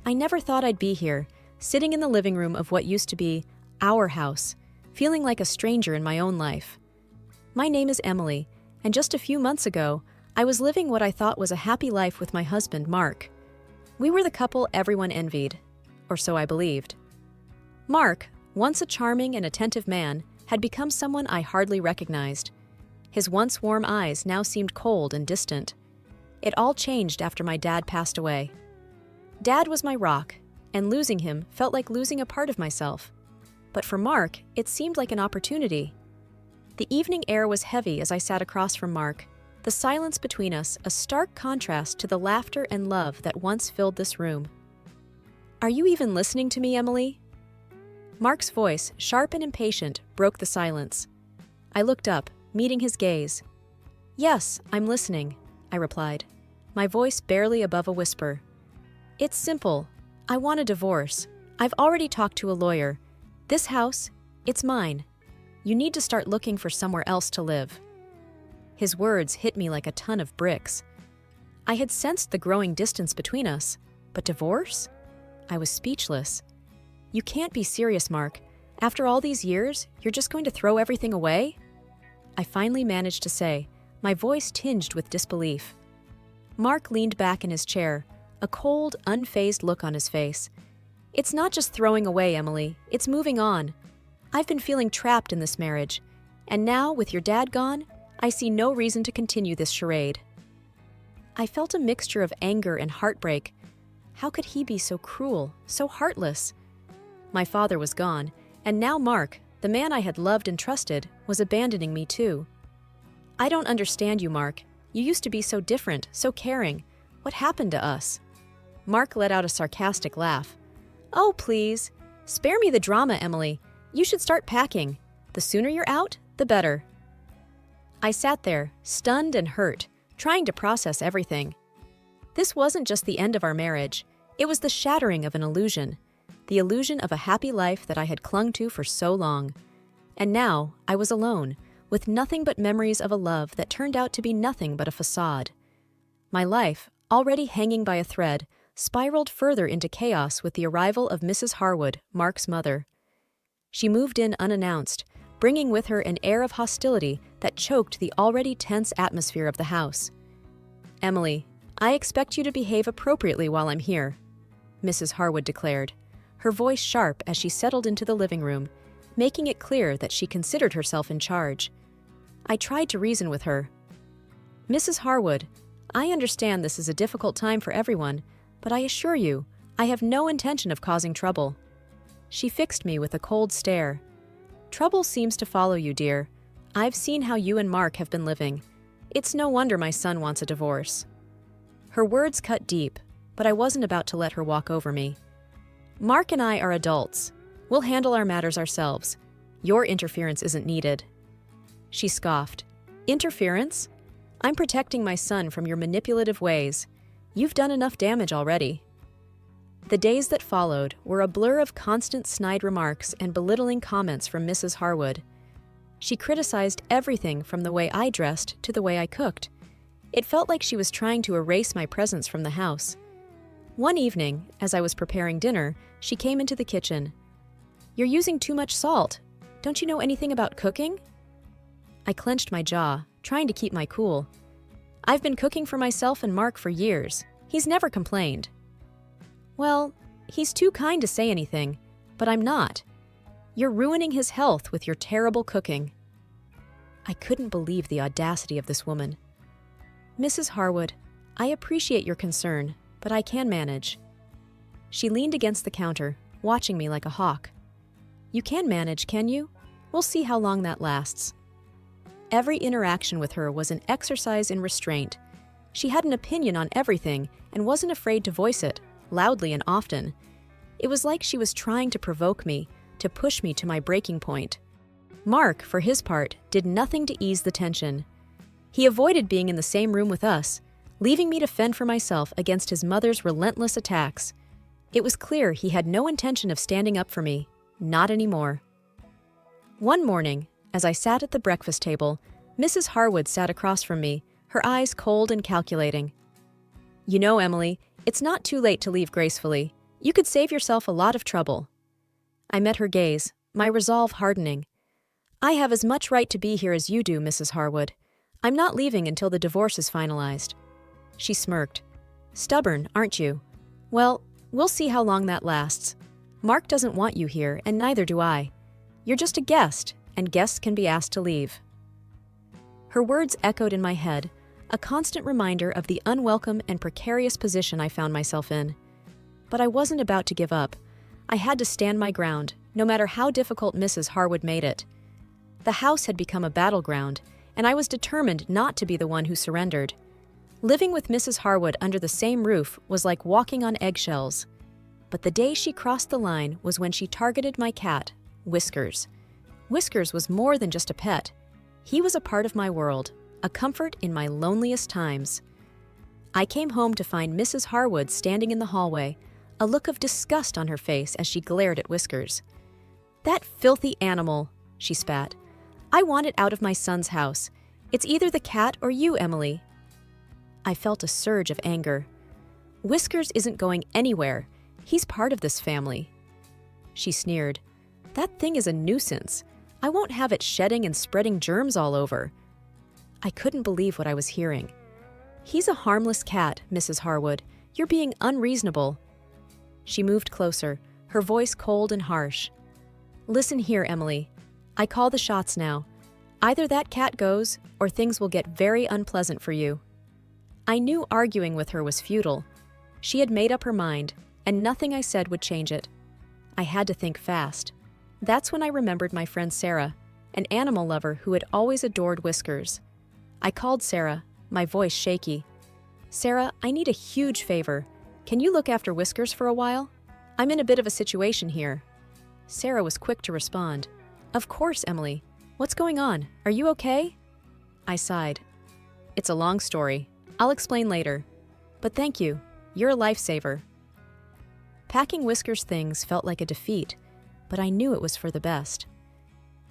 I never thought I'd be here, sitting in the living room of what used to be our house, feeling like a stranger in my own life. My name is Emily, and just a few months ago, I was living what I thought was a happy life with my husband, Mark. We were the couple everyone envied, or so I believed. Mark, once a charming and attentive man, had become someone I hardly recognized. His once warm eyes now seemed cold and distant. It all changed after my dad passed away. Dad was my rock, and losing him felt like losing a part of myself. But for Mark, it seemed like an opportunity. The evening air was heavy as I sat across from Mark, the silence between us a stark contrast to the laughter and love that once filled this room. "Are you even listening to me, Emily?" Mark's voice, sharp and impatient, broke the silence. I looked up, meeting his gaze. "Yes, I'm listening," I replied, my voice barely above a whisper. "It's simple. I want a divorce. I've already talked to a lawyer. This house, it's mine. You need to start looking for somewhere else to live." His words hit me like a ton of bricks. I had sensed the growing distance between us, but divorce? I was speechless. "You can't be serious, Mark. After all these years, you're just going to throw everything away?" I finally managed to say, my voice tinged with disbelief. Mark leaned back in his chair, a cold, unfazed look on his face. "It's not just throwing away, Emily. It's moving on. I've been feeling trapped in this marriage, and now, with your dad gone, I see no reason to continue this charade." I felt a mixture of anger and heartbreak. How could he be so cruel, so heartless? My father was gone, and now Mark, the man I had loved and trusted, was abandoning me too. "I don't understand you, Mark. You used to be so different, so caring. What happened to us?" Mark let out a sarcastic laugh. "Oh, please. Spare me the drama, Emily. You should start packing. The sooner you're out, the better." I sat there, stunned and hurt, trying to process everything. This wasn't just the end of our marriage. It was the shattering of an illusion. The illusion of a happy life that I had clung to for so long. And now, I was alone, with nothing but memories of a love that turned out to be nothing but a facade. My life, already hanging by a thread, spiraled further into chaos with the arrival of Mrs. Harwood, Mark's mother. She moved in unannounced, bringing with her an air of hostility that choked the already tense atmosphere of the house. "Emily, I expect you to behave appropriately while I'm here," Mrs. Harwood declared, her voice sharp as she settled into the living room, making it clear that she considered herself in charge. I tried to reason with her. "Mrs. Harwood, I understand this is a difficult time for everyone, but I assure you, I have no intention of causing trouble." She fixed me with a cold stare. "Trouble seems to follow you, dear. I've seen how you and Mark have been living. It's no wonder my son wants a divorce." Her words cut deep, but I wasn't about to let her walk over me. "Mark and I are adults. We'll handle our matters ourselves. Your interference isn't needed." She scoffed. "Interference? I'm protecting my son from your manipulative ways. You've done enough damage already." The days that followed were a blur of constant snide remarks and belittling comments from Mrs. Harwood. She criticized everything from the way I dressed to the way I cooked. It felt like she was trying to erase my presence from the house. One evening, as I was preparing dinner, she came into the kitchen. "You're using too much salt. Don't you know anything about cooking?" I clenched my jaw, trying to keep my cool. "I've been cooking for myself and Mark for years. He's never complained." "Well, he's too kind to say anything, but I'm not. You're ruining his health with your terrible cooking." I couldn't believe the audacity of this woman. "Mrs. Harwood, I appreciate your concern, but I can manage." She leaned against the counter, watching me like a hawk. "You can manage, can you? We'll see how long that lasts." Every interaction with her was an exercise in restraint. She had an opinion on everything and wasn't afraid to voice it, loudly and often. It was like she was trying to provoke me, to push me to my breaking point. Mark, for his part, did nothing to ease the tension. He avoided being in the same room with us, leaving me to fend for myself against his mother's relentless attacks. It was clear he had no intention of standing up for me, not anymore. One morning, as I sat at the breakfast table, Mrs. Harwood sat across from me, her eyes cold and calculating. "You know, Emily, it's not too late to leave gracefully. You could save yourself a lot of trouble." I met her gaze, my resolve hardening. "I have as much right to be here as you do, Mrs. Harwood. I'm not leaving until the divorce is finalized." She smirked. "Stubborn, aren't you? Well, we'll see how long that lasts. Mark doesn't want you here, and neither do I. You're just a guest, and guests can be asked to leave." Her words echoed in my head, a constant reminder of the unwelcome and precarious position I found myself in. But I wasn't about to give up. I had to stand my ground, no matter how difficult Mrs. Harwood made it. The house had become a battleground, and I was determined not to be the one who surrendered. Living with Mrs. Harwood under the same roof was like walking on eggshells. But the day she crossed the line was when she targeted my cat, Whiskers. Whiskers was more than just a pet. He was a part of my world, a comfort in my loneliest times. I came home to find Mrs. Harwood standing in the hallway, a look of disgust on her face as she glared at Whiskers. "That filthy animal," she spat. "I want it out of my son's house. It's either the cat or you, Emily." I felt a surge of anger. "Whiskers isn't going anywhere. He's part of this family." She sneered. "That thing is a nuisance. I won't have it shedding and spreading germs all over." I couldn't believe what I was hearing. "He's a harmless cat, Mrs. Harwood. You're being unreasonable." She moved closer, her voice cold and harsh. "Listen here, Emily. I call the shots now. Either that cat goes, or things will get very unpleasant for you." I knew arguing with her was futile. She had made up her mind, and nothing I said would change it. I had to think fast. That's when I remembered my friend Sarah, an animal lover who had always adored Whiskers. I called Sarah, my voice shaky. "Sarah, I need a huge favor. Can you look after Whiskers for a while? I'm in a bit of a situation here." Sarah was quick to respond. "Of course, Emily. What's going on? Are you okay?" I sighed. "It's a long story. I'll explain later. But thank you. You're a lifesaver." Packing Whiskers' things felt like a defeat, but I knew it was for the best.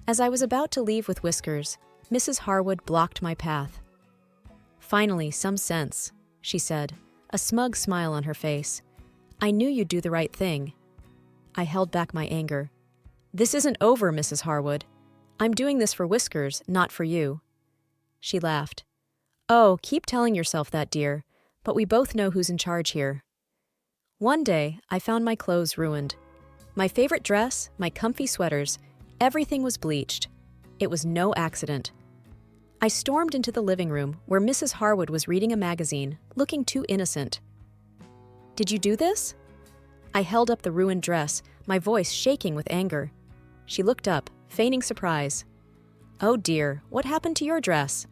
As I was about to leave with Whiskers, Mrs. Harwood blocked my path. "Finally, some sense," she said, a smug smile on her face. "I knew you'd do the right thing." I held back my anger. "This isn't over, Mrs. Harwood. I'm doing this for Whiskers, not for you." She laughed. "Oh, keep telling yourself that, dear, but we both know who's in charge here." One day, I found my clothes ruined. My favorite dress, my comfy sweaters, everything was bleached. It was no accident. I stormed into the living room where Mrs. Harwood was reading a magazine, looking too innocent. "Did you do this?" I held up the ruined dress, my voice shaking with anger. She looked up, feigning surprise. "Oh dear, what happened to your dress?"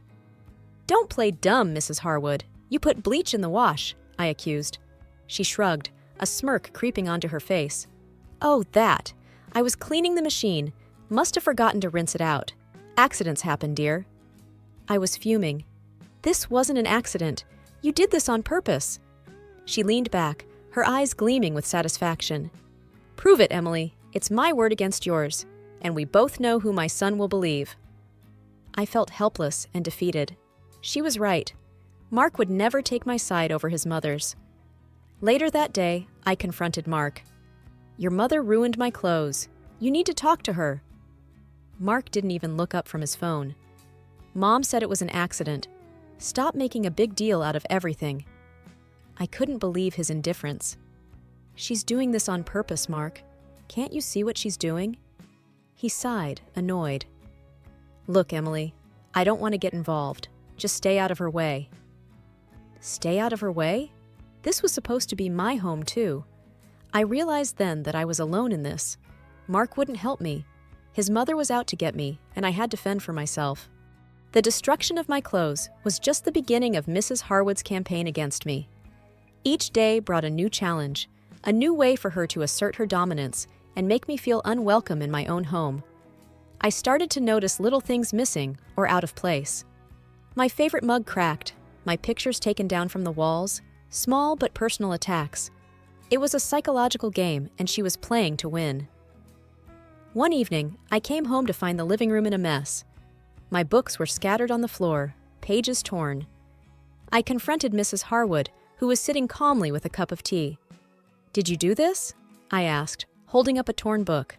"Don't play dumb, Mrs. Harwood. You put bleach in the wash," I accused. She shrugged, a smirk creeping onto her face. "Oh, that. I was cleaning the machine. Must have forgotten to rinse it out. Accidents happen, dear." I was fuming. "This wasn't an accident. You did this on purpose." She leaned back, her eyes gleaming with satisfaction. "Prove it, Emily. It's my word against yours, and we both know who my son will believe." I felt helpless and defeated. She was right. Mark would never take my side over his mother's. Later that day, I confronted Mark. "Your mother ruined my clothes. You need to talk to her." Mark didn't even look up from his phone. "Mom said it was an accident. Stop making a big deal out of everything." I couldn't believe his indifference. "She's doing this on purpose, Mark. Can't you see what she's doing?" He sighed, annoyed. "Look, Emily, I don't want to get involved. Just stay out of her way." Stay out of her way? This was supposed to be my home, too. I realized then that I was alone in this. Mark wouldn't help me. His mother was out to get me, and I had to fend for myself. The destruction of my clothes was just the beginning of Mrs. Harwood's campaign against me. Each day brought a new challenge, a new way for her to assert her dominance and make me feel unwelcome in my own home. I started to notice little things missing or out of place. My favorite mug cracked, my pictures taken down from the walls, small but personal attacks. It was a psychological game, and she was playing to win. One evening, I came home to find the living room in a mess. My books were scattered on the floor, pages torn. I confronted Mrs. Harwood, who was sitting calmly with a cup of tea. "Did you do this?" I asked, holding up a torn book.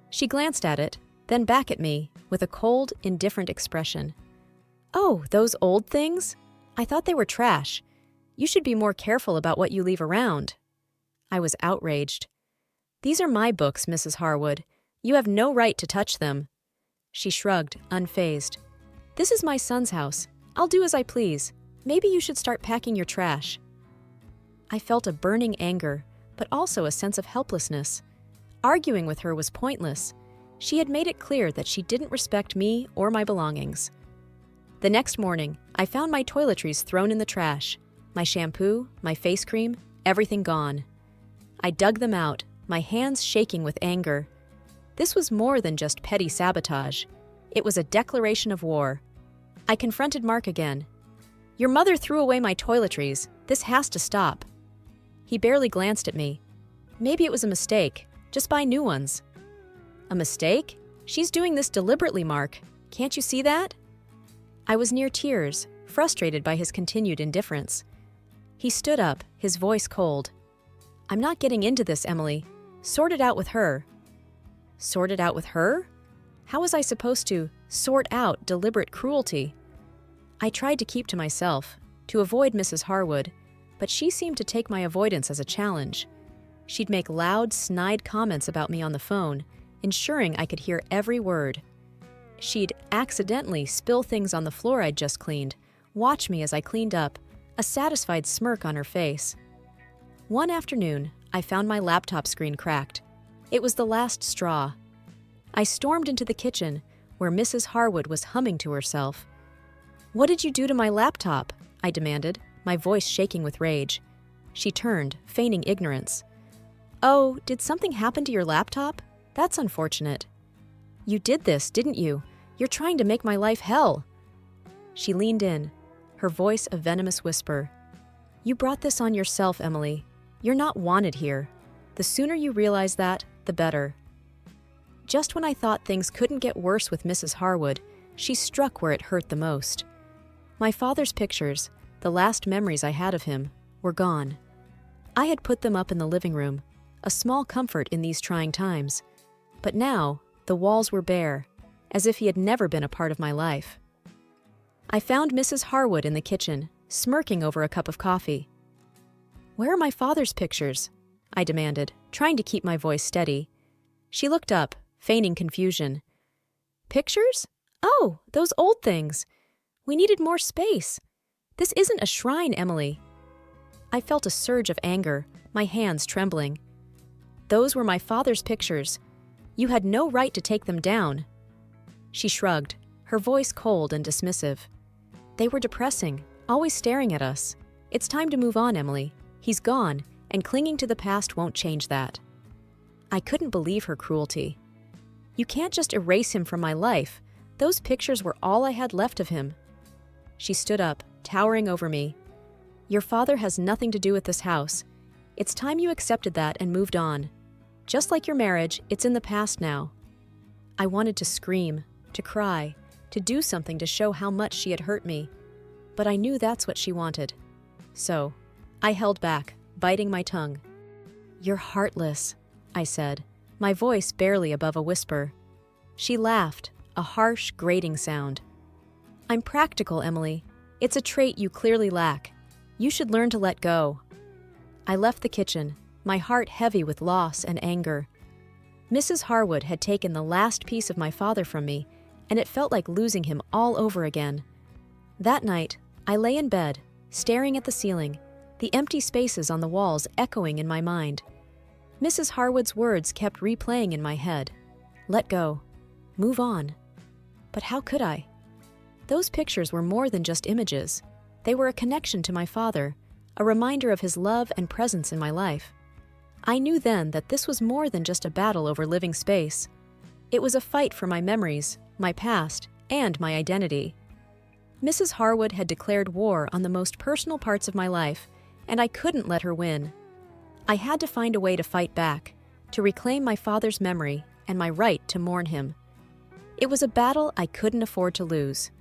She glanced at it, then back at me, with a cold, indifferent expression. "Oh, those old things? I thought they were trash. You should be more careful about what you leave around." I was outraged. "These are my books, Mrs. Harwood. You have no right to touch them." She shrugged, unfazed. "This is my son's house. I'll do as I please. Maybe you should start packing your trash." I felt a burning anger, but also a sense of helplessness. Arguing with her was pointless. She had made it clear that she didn't respect me or my belongings. The next morning, I found my toiletries thrown in the trash. My shampoo, my face cream, everything gone. I dug them out, my hands shaking with anger. This was more than just petty sabotage. It was a declaration of war. I confronted Mark again. "Your mother threw away my toiletries. This has to stop." He barely glanced at me. "Maybe it was a mistake. Just buy new ones." "A mistake? She's doing this deliberately, Mark. Can't you see that?" I was near tears, frustrated by his continued indifference. He stood up, his voice cold. "I'm not getting into this, Emily. Sort it out with her." Sort it out with her? How was I supposed to sort out deliberate cruelty? I tried to keep to myself, to avoid Mrs. Harwood, but she seemed to take my avoidance as a challenge. She'd make loud, snide comments about me on the phone, ensuring I could hear every word. She'd accidentally spill things on the floor I'd just cleaned, watch me as I cleaned up, a satisfied smirk on her face. One afternoon, I found my laptop screen cracked. It was the last straw. I stormed into the kitchen, where Mrs. Harwood was humming to herself. "What did you do to my laptop?" I demanded, my voice shaking with rage. She turned, feigning ignorance. "Oh, did something happen to your laptop? That's unfortunate." "You did this, didn't you? You're trying to make my life hell." She leaned in, her voice a venomous whisper. "You brought this on yourself, Emily. You're not wanted here. The sooner you realize that, the better." Just when I thought things couldn't get worse with Mrs. Harwood, she struck where it hurt the most. My father's pictures, the last memories I had of him, were gone. I had put them up in the living room, a small comfort in these trying times. But now, the walls were bare, as if he had never been a part of my life. I found Mrs. Harwood in the kitchen, smirking over a cup of coffee. "Where are my father's pictures?" I demanded, trying to keep my voice steady. She looked up, feigning confusion. "Pictures? Oh, those old things. We needed more space. This isn't a shrine, Emily." I felt a surge of anger, my hands trembling. "Those were my father's pictures. You had no right to take them down." She shrugged, her voice cold and dismissive. "They were depressing, always staring at us. It's time to move on, Emily. He's gone, and clinging to the past won't change that." I couldn't believe her cruelty. "You can't just erase him from my life. Those pictures were all I had left of him." She stood up, towering over me. "Your father has nothing to do with this house. It's time you accepted that and moved on. Just like your marriage, it's in the past now." I wanted to scream, to cry, to do something to show how much she had hurt me. But I knew that's what she wanted. So, I held back, biting my tongue. "You're heartless," I said, my voice barely above a whisper. She laughed, a harsh, grating sound. "I'm practical, Emily. It's a trait you clearly lack. You should learn to let go." I left the kitchen, my heart heavy with loss and anger. Mrs. Harwood had taken the last piece of my father from me, and it felt like losing him all over again. That night, I lay in bed, staring at the ceiling, the empty spaces on the walls echoing in my mind. Mrs. Harwood's words kept replaying in my head. Let go. Move on. But how could I? Those pictures were more than just images. They were a connection to my father, a reminder of his love and presence in my life. I knew then that this was more than just a battle over living space. It was a fight for my memories, my past, and my identity. Mrs. Harwood had declared war on the most personal parts of my life, and I couldn't let her win. I had to find a way to fight back, to reclaim my father's memory and my right to mourn him. It was a battle I couldn't afford to lose.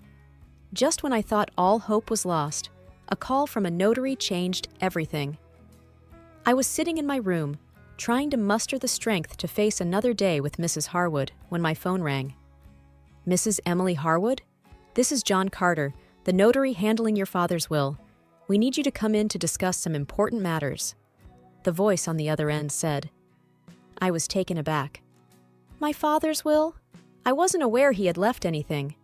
Just when I thought all hope was lost, a call from a notary changed everything. I was sitting in my room, trying to muster the strength to face another day with Mrs. Harwood when my phone rang. Mrs. Emily Harwood? This is John Carter, the notary handling your father's will. We need you to come in to discuss some important matters. The voice on the other end said. I was taken aback. My father's will? I wasn't aware he had left anything.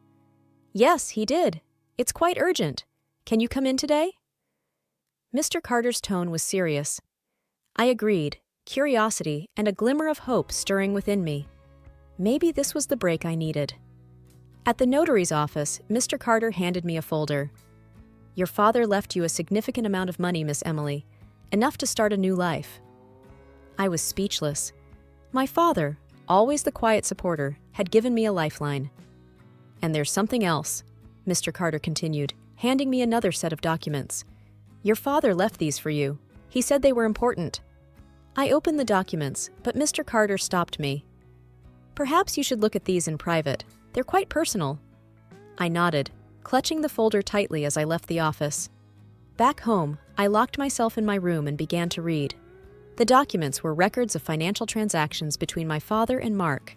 Yes, he did. It's quite urgent. Can you come in today? Mr. Carter's tone was serious. I agreed, curiosity and a glimmer of hope stirring within me. Maybe this was the break I needed. At the notary's office, Mr. Carter handed me a folder. Your father left you a significant amount of money, Miss Emily, enough to start a new life. I was speechless. My father, always the quiet supporter, had given me a lifeline. And there's something else, Mr. Carter continued, handing me another set of documents. Your father left these for you. He said they were important. I opened the documents, but Mr. Carter stopped me. Perhaps you should look at these in private. They're quite personal. I nodded, clutching the folder tightly as I left the office. Back home, I locked myself in my room and began to read. The documents were records of financial transactions between my father and Mark.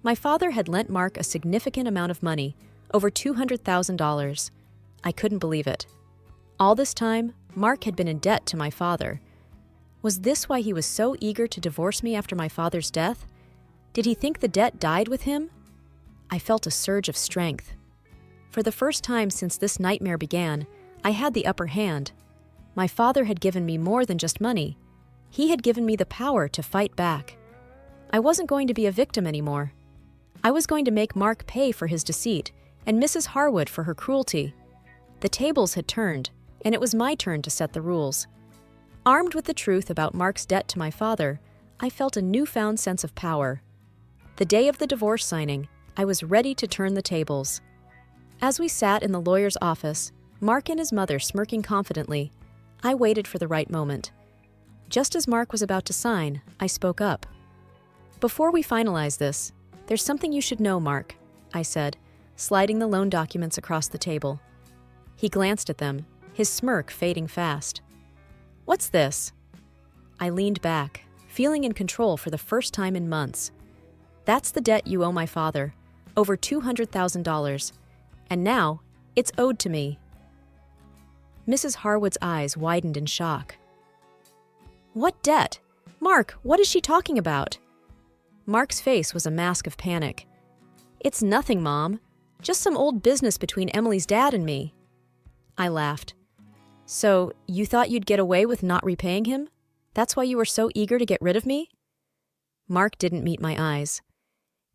My father had lent Mark a significant amount of money, over $200,000. I couldn't believe it. All this time, Mark had been in debt to my father. Was this why he was so eager to divorce me after my father's death? Did he think the debt died with him? I felt a surge of strength. For the first time since this nightmare began, I had the upper hand. My father had given me more than just money. He had given me the power to fight back. I wasn't going to be a victim anymore. I was going to make Mark pay for his deceit and Mrs. Harwood for her cruelty. The tables had turned, and it was my turn to set the rules. Armed with the truth about Mark's debt to my father, I felt a newfound sense of power. The day of the divorce signing, I was ready to turn the tables. As we sat in the lawyer's office, Mark and his mother smirking confidently, I waited for the right moment. Just as Mark was about to sign, I spoke up. Before we finalize this, there's something you should know, Mark, I said, sliding the loan documents across the table. He glanced at them, his smirk fading fast. What's this? I leaned back, feeling in control for the first time in months. That's the debt you owe my father, over $200,000, and now it's owed to me. Mrs. Harwood's eyes widened in shock. What debt? Mark, what is she talking about? Mark's face was a mask of panic. It's nothing, Mom. Just some old business between Emily's dad and me. I laughed. So, you thought you'd get away with not repaying him? That's why you were so eager to get rid of me? Mark didn't meet my eyes.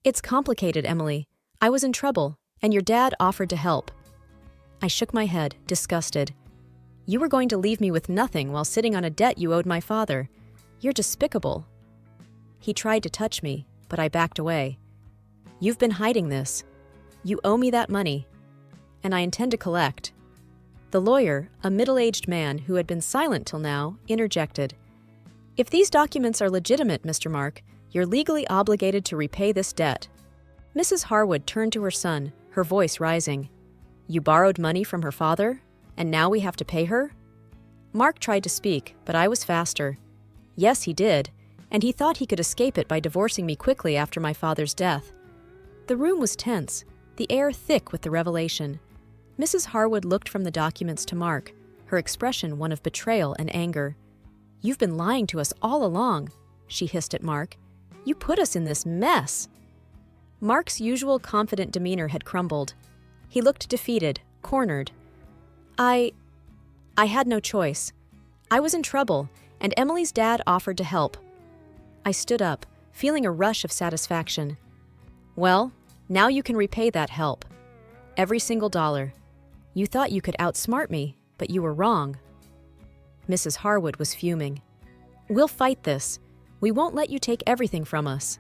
It's complicated, Emily. I was in trouble, and your dad offered to help. I shook my head, disgusted. You were going to leave me with nothing while sitting on a debt you owed my father. You're despicable. He tried to touch me, but I backed away. You've been hiding this. You owe me that money, and I intend to collect. The lawyer, a middle-aged man who had been silent till now, interjected. If these documents are legitimate, Mr. Mark, you're legally obligated to repay this debt. Mrs. Harwood turned to her son, her voice rising. You borrowed money from her father, and now we have to pay her? Mark tried to speak, but I was faster. Yes, he did, and he thought he could escape it by divorcing me quickly after my father's death. The room was tense, the air thick with the revelation. Mrs. Harwood looked from the documents to Mark, her expression one of betrayal and anger. You've been lying to us all along, she hissed at Mark. You put us in this mess. Mark's usual confident demeanor had crumbled. He looked defeated, cornered. I had no choice. I was in trouble, and Emily's dad offered to help. I stood up, feeling a rush of satisfaction. Well, now you can repay that help. Every single dollar. You thought you could outsmart me, but you were wrong. Mrs. Harwood was fuming. We'll fight this. We won't let you take everything from us.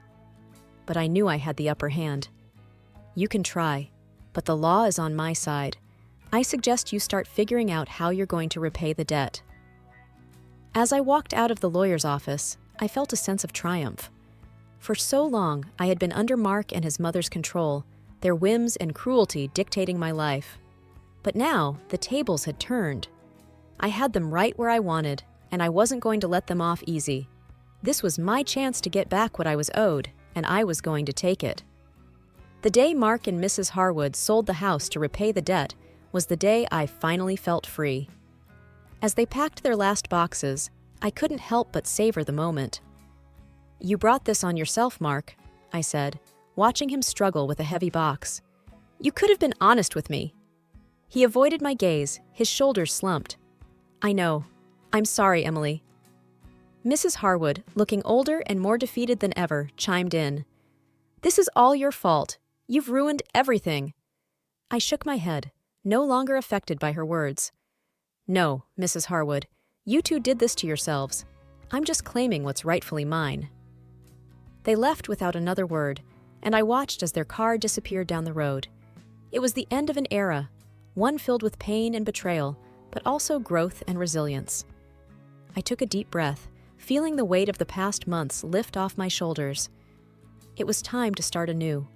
But I knew I had the upper hand. You can try, but the law is on my side. I suggest you start figuring out how you're going to repay the debt. As I walked out of the lawyer's office, I felt a sense of triumph. For so long, I had been under Mark and his mother's control, their whims and cruelty dictating my life. But now, the tables had turned. I had them right where I wanted, and I wasn't going to let them off easy. This was my chance to get back what I was owed, and I was going to take it. The day Mark and Mrs. Harwood sold the house to repay the debt was the day I finally felt free. As they packed their last boxes, I couldn't help but savor the moment. "You brought this on yourself, Mark," I said, watching him struggle with a heavy box. "You could have been honest with me." He avoided my gaze, his shoulders slumped. "I know. I'm sorry, Emily." Mrs. Harwood, looking older and more defeated than ever, chimed in. "This is all your fault. You've ruined everything." I shook my head, no longer affected by her words. "No, Mrs. Harwood, you two did this to yourselves. I'm just claiming what's rightfully mine." They left without another word, and I watched as their car disappeared down the road. It was the end of an era, one filled with pain and betrayal, but also growth and resilience. I took a deep breath, feeling the weight of the past months lift off my shoulders. It was time to start anew.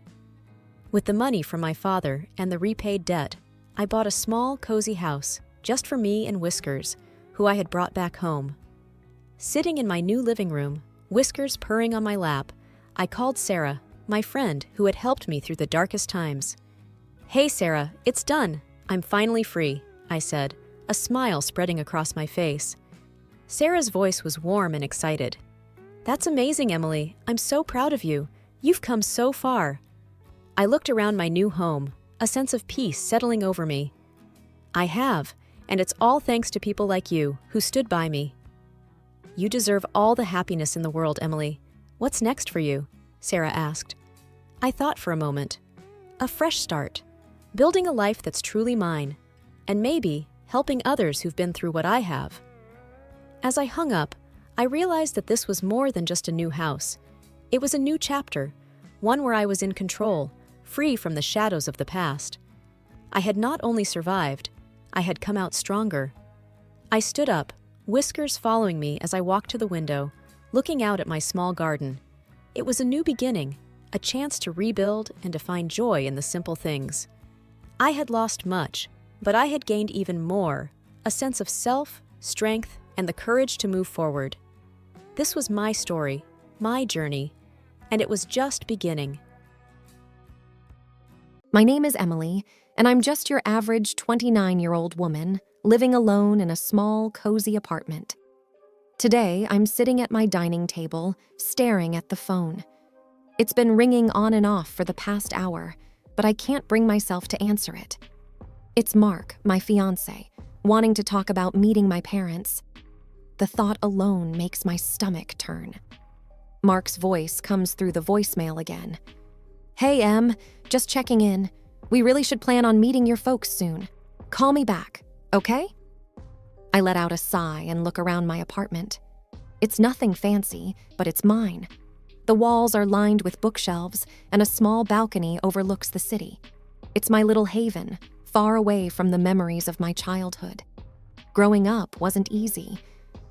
With the money from my father and the repaid debt, I bought a small, cozy house, just for me and Whiskers, who I had brought back home. Sitting in my new living room, Whiskers purring on my lap, I called Sarah, my friend who had helped me through the darkest times. "Hey Sarah, it's done. I'm finally free," I said, a smile spreading across my face. Sarah's voice was warm and excited. "That's amazing, Emily. I'm so proud of you. You've come so far." I looked around my new home, a sense of peace settling over me. "I have, and it's all thanks to people like you who stood by me." "You deserve all the happiness in the world, Emily. What's next for you?" Sarah asked. I thought for a moment. A fresh start, building a life that's truly mine, and maybe helping others who've been through what I have. As I hung up, I realized that this was more than just a new house. It was a new chapter, one where I was in control, free from the shadows of the past. I had not only survived, I had come out stronger. I stood up, Whiskers following me as I walked to the window, looking out at my small garden. It was a new beginning, a chance to rebuild and to find joy in the simple things. I had lost much, but I had gained even more, a sense of self, strength, and the courage to move forward. This was my story, my journey, and it was just beginning. My name is Emily, and I'm just your average 29-year-old woman living alone in a small, cozy apartment. Today, I'm sitting at my dining table, staring at the phone. It's been ringing on and off for the past hour, but I can't bring myself to answer it. It's Mark, my fiancé, wanting to talk about meeting my parents. The thought alone makes my stomach turn. Mark's voice comes through the voicemail again. "Hey, Em, just checking in. We really should plan on meeting your folks soon. Call me back, okay?" I let out a sigh and look around my apartment. It's nothing fancy, but it's mine. The walls are lined with bookshelves, and a small balcony overlooks the city. It's my little haven, far away from the memories of my childhood. Growing up wasn't easy.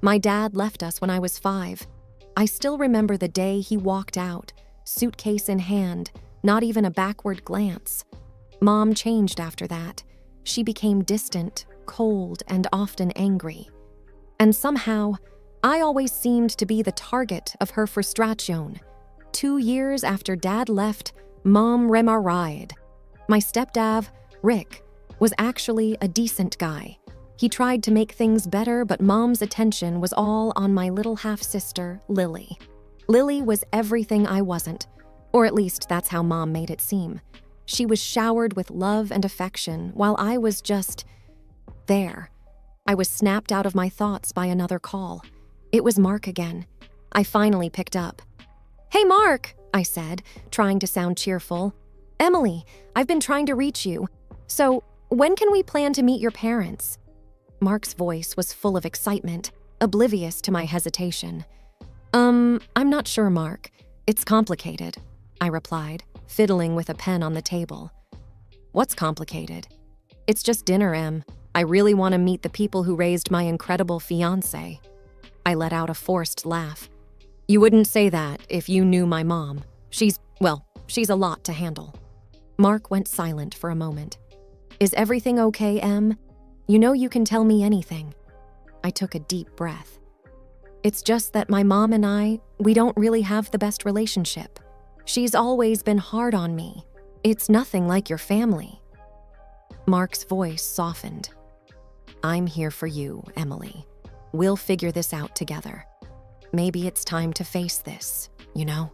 My dad left us when I was 5. I still remember the day he walked out, suitcase in hand, not even a backward glance. Mom changed after that. She became distant, cold, and often angry. And somehow, I always seemed to be the target of her frustration. 2 years after Dad left, Mom remarried. My stepdad, Rick, was actually a decent guy. He tried to make things better, but Mom's attention was all on my little half-sister, Lily. Lily was everything I wasn't, or at least that's how Mom made it seem. She was showered with love and affection, while I was just there. I was snapped out of my thoughts by another call. It was Mark again. I finally picked up. "Hey, Mark," I said, trying to sound cheerful. "Emily, I've been trying to reach you. So, when can we plan to meet your parents?" Mark's voice was full of excitement, oblivious to my hesitation. I'm not sure, Mark. It's complicated," I replied, fiddling with a pen on the table. "What's complicated?" "It's just dinner, Em. I really want to meet the people who raised my incredible fiancé." I let out a forced laugh. "You wouldn't say that if you knew my mom. She's a lot to handle." Mark went silent for a moment. "Is everything okay, Em? You know you can tell me anything." I took a deep breath. It's just that my mom and I, we don't really have the best relationship. She's always been hard on me. It's nothing like your family." Mark's voice softened. "I'm here for you, Emily. We'll figure this out together. Maybe it's time to face this, you know?"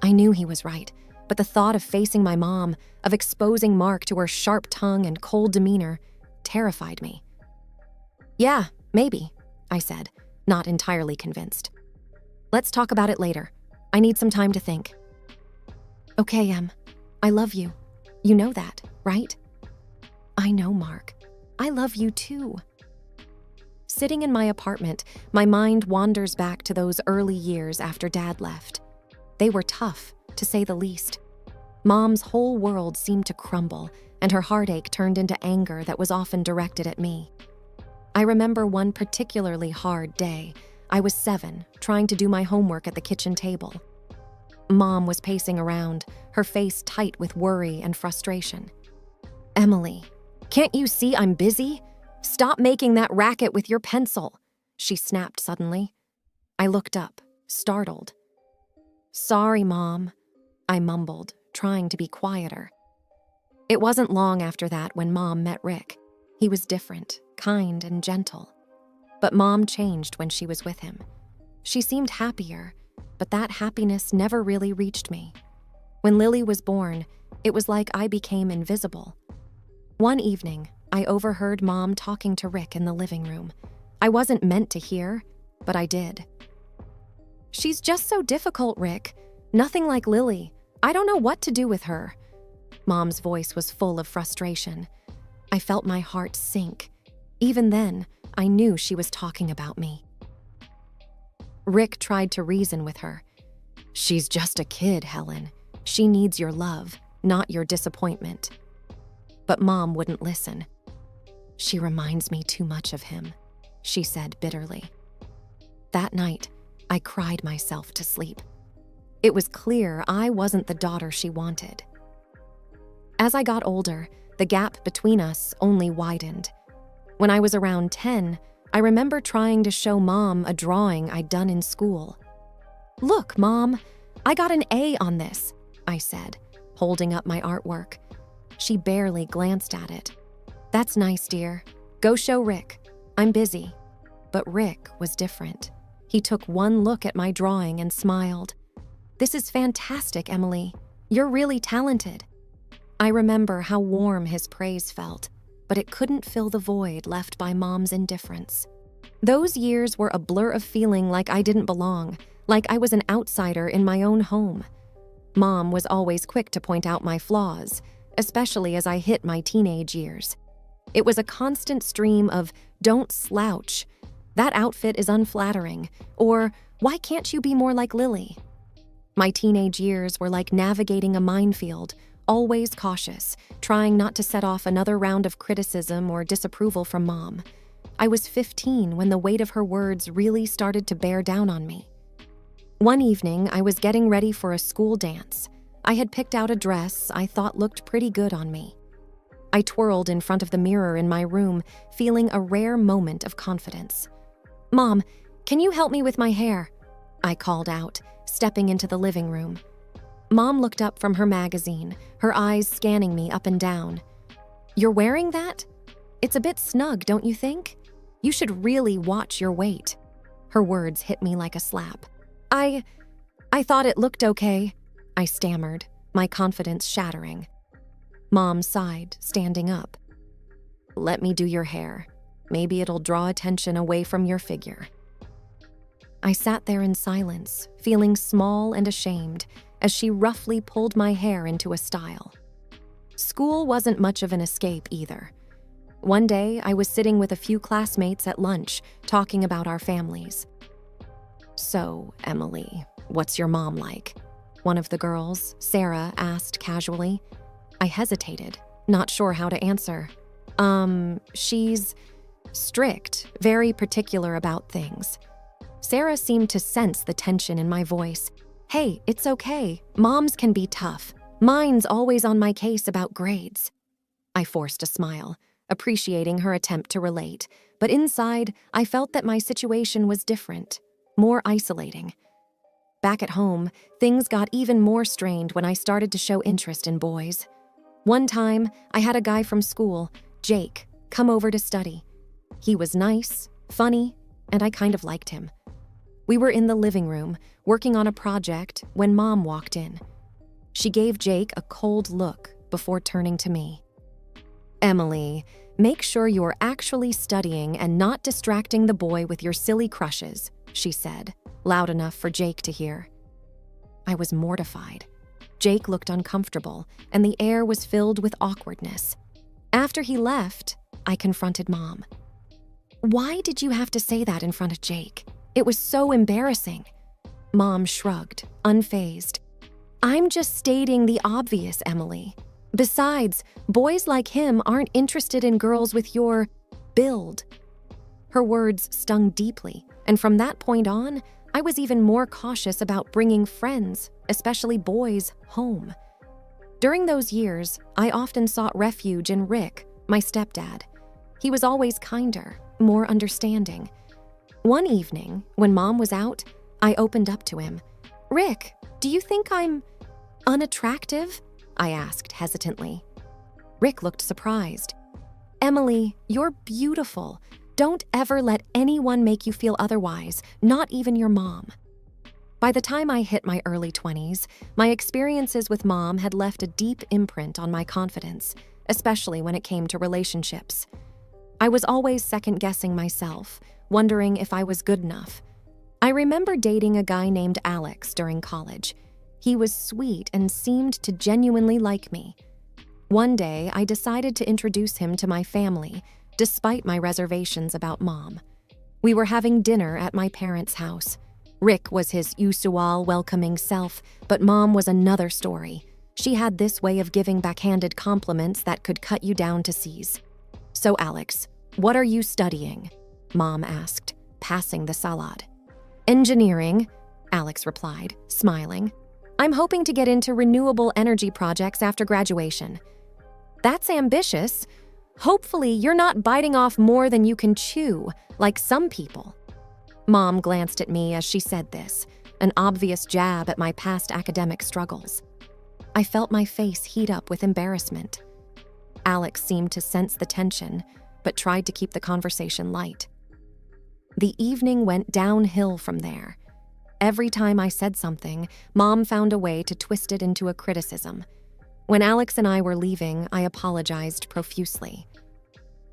I knew he was right, but the thought of facing my mom, of exposing Mark to her sharp tongue and cold demeanor, terrified me. "Yeah, maybe," I said, not entirely convinced. "Let's talk about it later. I need some time to think." "Okay, Em. I love you. You know that, right?" "I know, Mark. I love you too." Sitting in my apartment, my mind wanders back to those early years after Dad left. They were tough, to say the least. Mom's whole world seemed to crumble, and her heartache turned into anger that was often directed at me. I remember one particularly hard day. I was 7, trying to do my homework at the kitchen table. Mom was pacing around, her face tight with worry and frustration. "Emily, can't you see I'm busy? Stop making that racket with your pencil," she snapped suddenly. I looked up, startled. "Sorry, Mom," I mumbled, trying to be quieter. It wasn't long after that when Mom met Rick. He was different, kind and gentle. But Mom changed when she was with him. She seemed happier, but that happiness never really reached me. When Lily was born, it was like I became invisible. One evening, I overheard Mom talking to Rick in the living room. I wasn't meant to hear, but I did. "She's just so difficult, Rick. Nothing like Lily. I don't know what to do with her." Mom's voice was full of frustration. I felt my heart sink. Even then, I knew she was talking about me. Rick tried to reason with her. "She's just a kid, Helen. She needs your love, not your disappointment." But Mom wouldn't listen. "She reminds me too much of him," she said bitterly. That night, I cried myself to sleep. It was clear I wasn't the daughter she wanted. As I got older, the gap between us only widened. When I was around 10, I remember trying to show Mom a drawing I'd done in school. "Look, Mom, I got an A on this," I said, holding up my artwork. She barely glanced at it. "That's nice, dear. Go show Rick. I'm busy." But Rick was different. He took one look at my drawing and smiled. "This is fantastic, Emily. You're really talented." I remember how warm his praise felt, but it couldn't fill the void left by Mom's indifference. Those years were a blur of feeling like I didn't belong, like I was an outsider in my own home. Mom was always quick to point out my flaws, especially as I hit my teenage years. It was a constant stream of, "Don't slouch," "That outfit is unflattering," or "Why can't you be more like Lily?" My teenage years were like navigating a minefield, always cautious, trying not to set off another round of criticism or disapproval from Mom. I was 15 when the weight of her words really started to bear down on me. One evening, I was getting ready for a school dance. I had picked out a dress I thought looked pretty good on me. I twirled in front of the mirror in my room, feeling a rare moment of confidence. "Mom, can you help me with my hair?" I called out, stepping into the living room. Mom looked up from her magazine, her eyes scanning me up and down. "You're wearing that? It's a bit snug, don't you think? You should really watch your weight." Her words hit me like a slap. I thought it looked okay," I stammered, my confidence shattering. Mom sighed, standing up. "Let me do your hair. Maybe it'll draw attention away from your figure." I sat there in silence, feeling small and ashamed, as she roughly pulled my hair into a style. School wasn't much of an escape either. One day, I was sitting with a few classmates at lunch, talking about our families. "So, Emily, what's your mom like?" one of the girls, Sarah, asked casually. I hesitated, not sure how to answer. She's strict, very particular about things." Sarah seemed to sense the tension in my voice. "Hey, it's okay. Moms can be tough. Mine's always on my case about grades." I forced a smile, appreciating her attempt to relate, but inside, I felt that my situation was different, more isolating. Back at home, things got even more strained when I started to show interest in boys. One time, I had a guy from school, Jake, come over to study. He was nice, funny, and I kind of liked him. We were in the living room, working on a project, when Mom walked in. She gave Jake a cold look before turning to me. "Emily, make sure you're actually studying and not distracting the boy with your silly crushes," she said, loud enough for Jake to hear. I was mortified. Jake looked uncomfortable, and the air was filled with awkwardness. After he left, I confronted Mom. "Why did you have to say that in front of Jake? It was so embarrassing." Mom shrugged, unfazed. "I'm just stating the obvious, Emily. Besides, boys like him aren't interested in girls with your build." Her words stung deeply, and from that point on, I was even more cautious about bringing friends, especially boys, home. During those years, I often sought refuge in Rick, my stepdad. He was always kinder, more understanding. One evening, when Mom was out, I opened up to him. "Rick, do you think I'm unattractive?" I asked hesitantly. Rick looked surprised. "Emily, you're beautiful. Don't ever let anyone make you feel otherwise, not even your mom." By the time I hit my early 20s, my experiences with Mom had left a deep imprint on my confidence, especially when it came to relationships. I was always second-guessing myself, wondering if I was good enough. I remember dating a guy named Alex during college. He was sweet and seemed to genuinely like me. One day, I decided to introduce him to my family, despite my reservations about Mom. We were having dinner at my parents' house. Rick was his usual welcoming self, but Mom was another story. She had this way of giving backhanded compliments that could cut you down to seize. "So Alex, what are you studying?" Mom asked, passing the salad. "Engineering," Alex replied, smiling. "I'm hoping to get into renewable energy projects after graduation." "That's ambitious. Hopefully you're not biting off more than you can chew, like some people." Mom glanced at me as she said this, an obvious jab at my past academic struggles. I felt my face heat up with embarrassment. Alex seemed to sense the tension, but tried to keep the conversation light. The evening went downhill from there. Every time I said something, Mom found a way to twist it into a criticism. When Alex and I were leaving, I apologized profusely.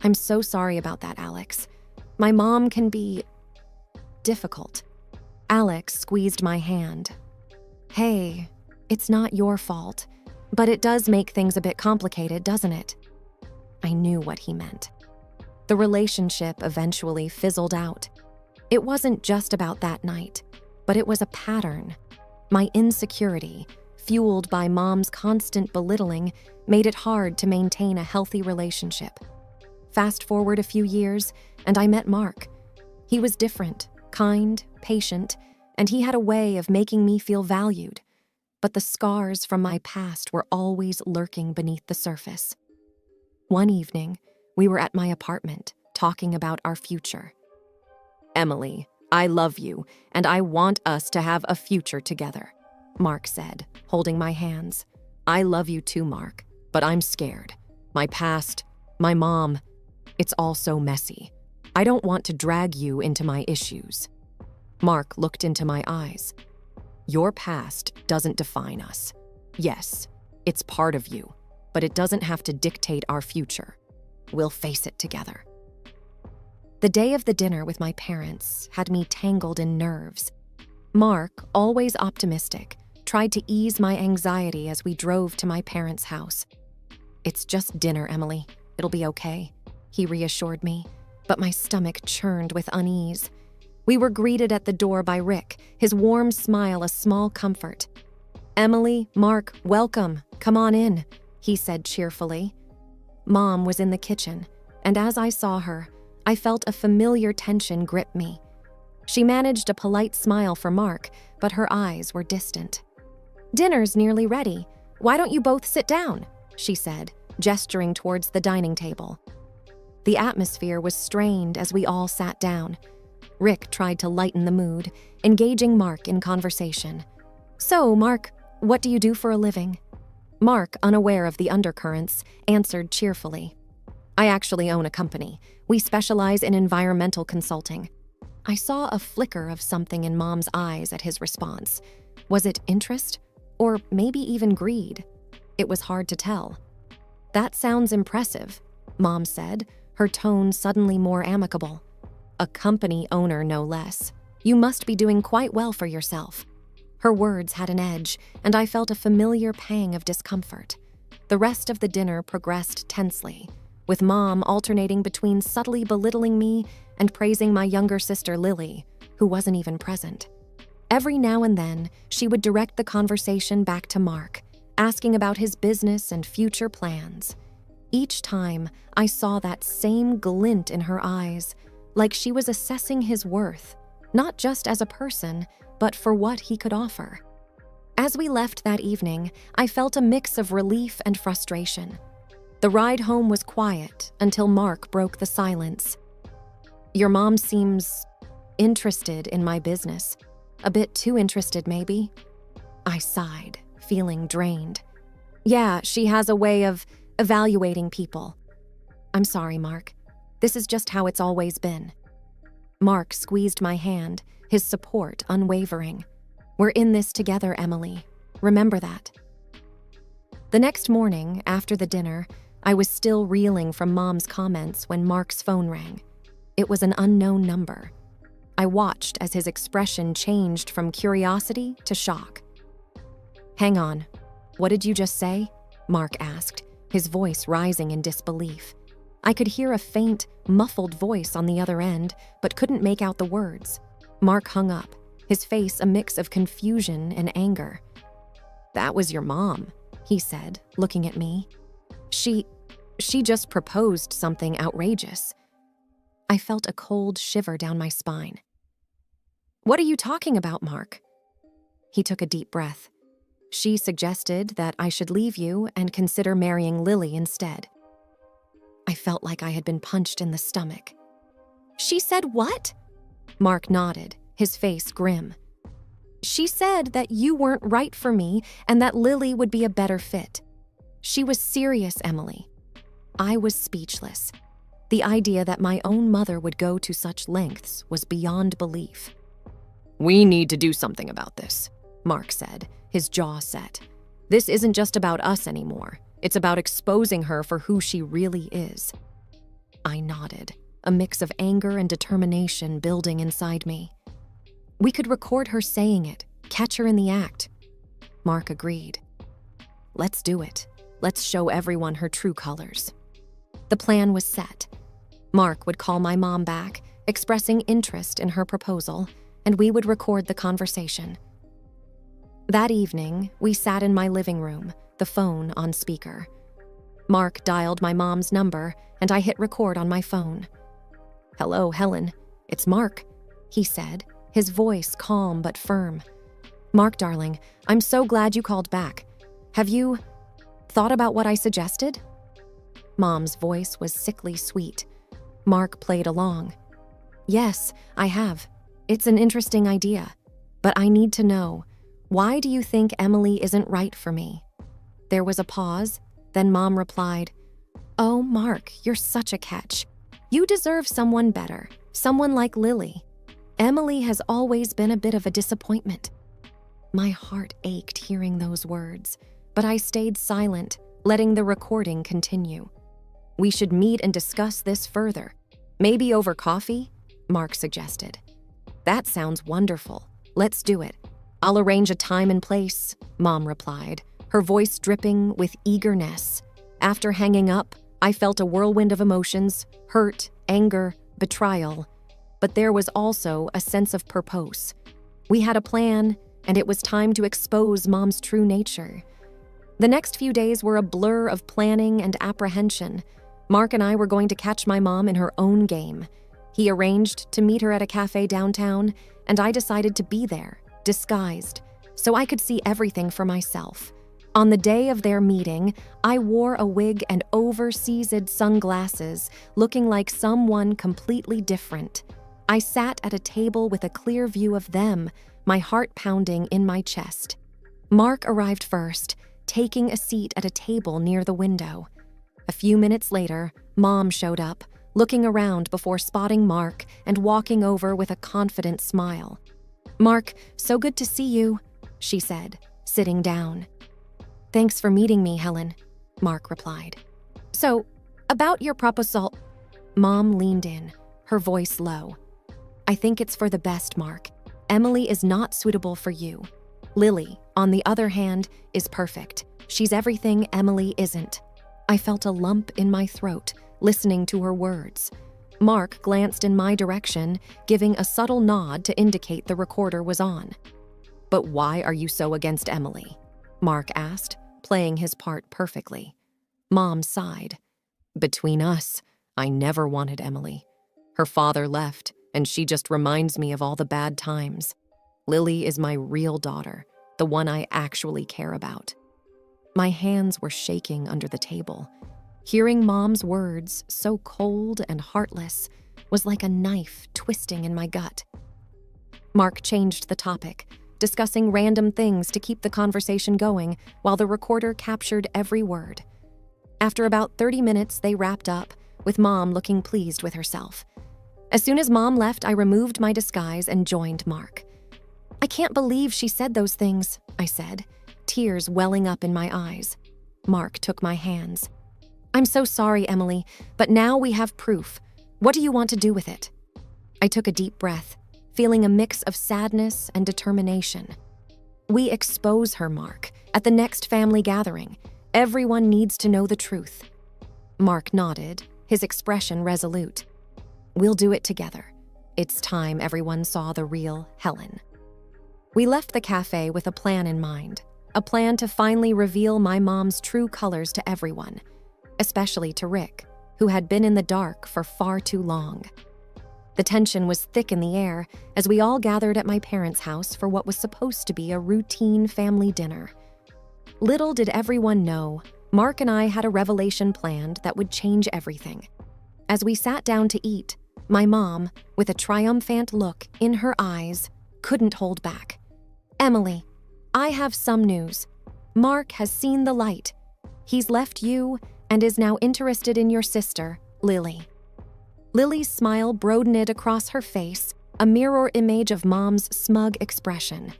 "I'm so sorry about that, Alex. My mom can be difficult." Alex squeezed my hand. "Hey, it's not your fault, but it does make things a bit complicated, doesn't it?" I knew what he meant. The relationship eventually fizzled out. It wasn't just about that night, but it was a pattern. My insecurity, fueled by Mom's constant belittling, made it hard to maintain a healthy relationship. Fast forward a few years, and I met Mark. He was different, kind, patient, and he had a way of making me feel valued. But the scars from my past were always lurking beneath the surface. One evening, we were at my apartment, talking about our future. "Emily, I love you, and I want us to have a future together," Mark said, holding my hands. "I love you too, Mark, but I'm scared. My past, my mom, it's all so messy. I don't want to drag you into my issues." Mark looked into my eyes. "Your past doesn't define us. Yes, it's part of you, but it doesn't have to dictate our future. We'll face it together." The day of the dinner with my parents had me tangled in nerves. Mark, always optimistic, tried to ease my anxiety as we drove to my parents' house. "It's just dinner, Emily. It'll be okay," he reassured me, but my stomach churned with unease. We were greeted at the door by Rick, his warm smile a small comfort. "Emily, Mark, welcome. Come on in," he said cheerfully. Mom was in the kitchen, and as I saw her, I felt a familiar tension grip me. She managed a polite smile for Mark, but her eyes were distant. "Dinner's nearly ready. Why don't you both sit down?" she said, gesturing towards the dining table. The atmosphere was strained as we all sat down. Rick tried to lighten the mood, engaging Mark in conversation. "So, Mark, what do you do for a living?" Mark, unaware of the undercurrents, answered cheerfully. "I actually own a company. We specialize in environmental consulting." I saw a flicker of something in Mom's eyes at his response. Was it interest? Or maybe even greed? It was hard to tell. "That sounds impressive," Mom said, her tone suddenly more amicable. "A company owner, no less. You must be doing quite well for yourself." Her words had an edge, and I felt a familiar pang of discomfort. The rest of the dinner progressed tensely, with Mom alternating between subtly belittling me and praising my younger sister Lily, who wasn't even present. Every now and then, she would direct the conversation back to Mark, asking about his business and future plans. Each time, I saw that same glint in her eyes, like she was assessing his worth, not just as a person, but for what he could offer. As we left that evening, I felt a mix of relief and frustration. The ride home was quiet until Mark broke the silence. "Your mom seems interested in my business. A bit too interested, maybe?" I sighed, feeling drained. "Yeah, she has a way of evaluating people." "I'm sorry, Mark. This is just how it's always been." Mark squeezed my hand, his support unwavering. "We're in this together, Emily. Remember that." The next morning, after the dinner, I was still reeling from Mom's comments when Mark's phone rang. It was an unknown number. I watched as his expression changed from curiosity to shock. "Hang on. What did you just say?" Mark asked, his voice rising in disbelief. I could hear a faint, muffled voice on the other end, but couldn't make out the words. Mark hung up, his face a mix of confusion and anger. "That was your mom," he said, looking at me. She just proposed something outrageous." I felt a cold shiver down my spine. "What are you talking about, Mark?" He took a deep breath. "She suggested that I should leave you and consider marrying Lily instead." I felt like I had been punched in the stomach. "She said what?" Mark nodded, his face grim. "She said that you weren't right for me and that Lily would be a better fit. She was serious, Emily." I was speechless. The idea that my own mother would go to such lengths was beyond belief. "We need to do something about this," Mark said, his jaw set. "This isn't just about us anymore. It's about exposing her for who she really is." I nodded, a mix of anger and determination building inside me. "We could record her saying it, catch her in the act." Mark agreed. "Let's do it. Let's show everyone her true colors." The plan was set. Mark would call my mom back, expressing interest in her proposal, and we would record the conversation. That evening, we sat in my living room, the phone on speaker. Mark dialed my mom's number, and I hit record on my phone. "Hello, Helen. It's Mark," he said, his voice calm but firm. "Mark, darling, I'm so glad you called back. Have you thought about what I suggested?" Mom's voice was sickly sweet. Mark played along. "Yes, I have. It's an interesting idea. But I need to know, why do you think Emily isn't right for me?" There was a pause, then Mom replied, "Oh, Mark, you're such a catch. You deserve someone better, someone like Lily. Emily has always been a bit of a disappointment." My heart ached hearing those words, but I stayed silent, letting the recording continue. "We should meet and discuss this further. Maybe over coffee?" Mark suggested. "That sounds wonderful. Let's do it. I'll arrange a time and place," Mom replied, her voice dripping with eagerness. After hanging up, I felt a whirlwind of emotions, hurt, anger, betrayal. But there was also a sense of purpose. We had a plan, and it was time to expose Mom's true nature. The next few days were a blur of planning and apprehension. Mark and I were going to catch my mom in her own game. He arranged to meet her at a cafe downtown, and I decided to be there, disguised, so I could see everything for myself. On the day of their meeting, I wore a wig and oversized sunglasses, looking like someone completely different. I sat at a table with a clear view of them, my heart pounding in my chest. Mark arrived first, taking a seat at a table near the window. A few minutes later, Mom showed up, looking around before spotting Mark and walking over with a confident smile. "Mark, so good to see you," she said, sitting down. "Thanks for meeting me, Helen," Mark replied. "So, about your proposal..." Mom leaned in, her voice low. "I think it's for the best, Mark. Emily is not suitable for you. Lily, on the other hand, is perfect. She's everything Emily isn't." I felt a lump in my throat, listening to her words. Mark glanced in my direction, giving a subtle nod to indicate the recorder was on. "But why are you so against Emily?" Mark asked, playing his part perfectly. Mom sighed. "Between us, I never wanted Emily. Her father left, and she just reminds me of all the bad times. Lily is my real daughter, the one I actually care about." My hands were shaking under the table. Hearing Mom's words, so cold and heartless, was like a knife twisting in my gut. Mark changed the topic, discussing random things to keep the conversation going while the recorder captured every word. After about 30 minutes, they wrapped up, with Mom looking pleased with herself. As soon as Mom left, I removed my disguise and joined Mark. "I can't believe she said those things," I said, tears welling up in my eyes. Mark took my hands. "I'm so sorry, Emily, but now we have proof. What do you want to do with it?" I took a deep breath, feeling a mix of sadness and determination. "We expose her, Mark, at the next family gathering. Everyone needs to know the truth." Mark nodded, his expression resolute. "We'll do it together. It's time everyone saw the real Helen." We left the cafe with a plan in mind, a plan to finally reveal my mom's true colors to everyone, especially to Rick, who had been in the dark for far too long. The tension was thick in the air as we all gathered at my parents' house for what was supposed to be a routine family dinner. Little did everyone know, Mark and I had a revelation planned that would change everything. As we sat down to eat, my mom, with a triumphant look in her eyes, couldn't hold back. "Emily, I have some news. Mark has seen the light. He's left you and is now interested in your sister, Lily." Lily's smile broadened across her face, a mirror image of Mom's smug expression.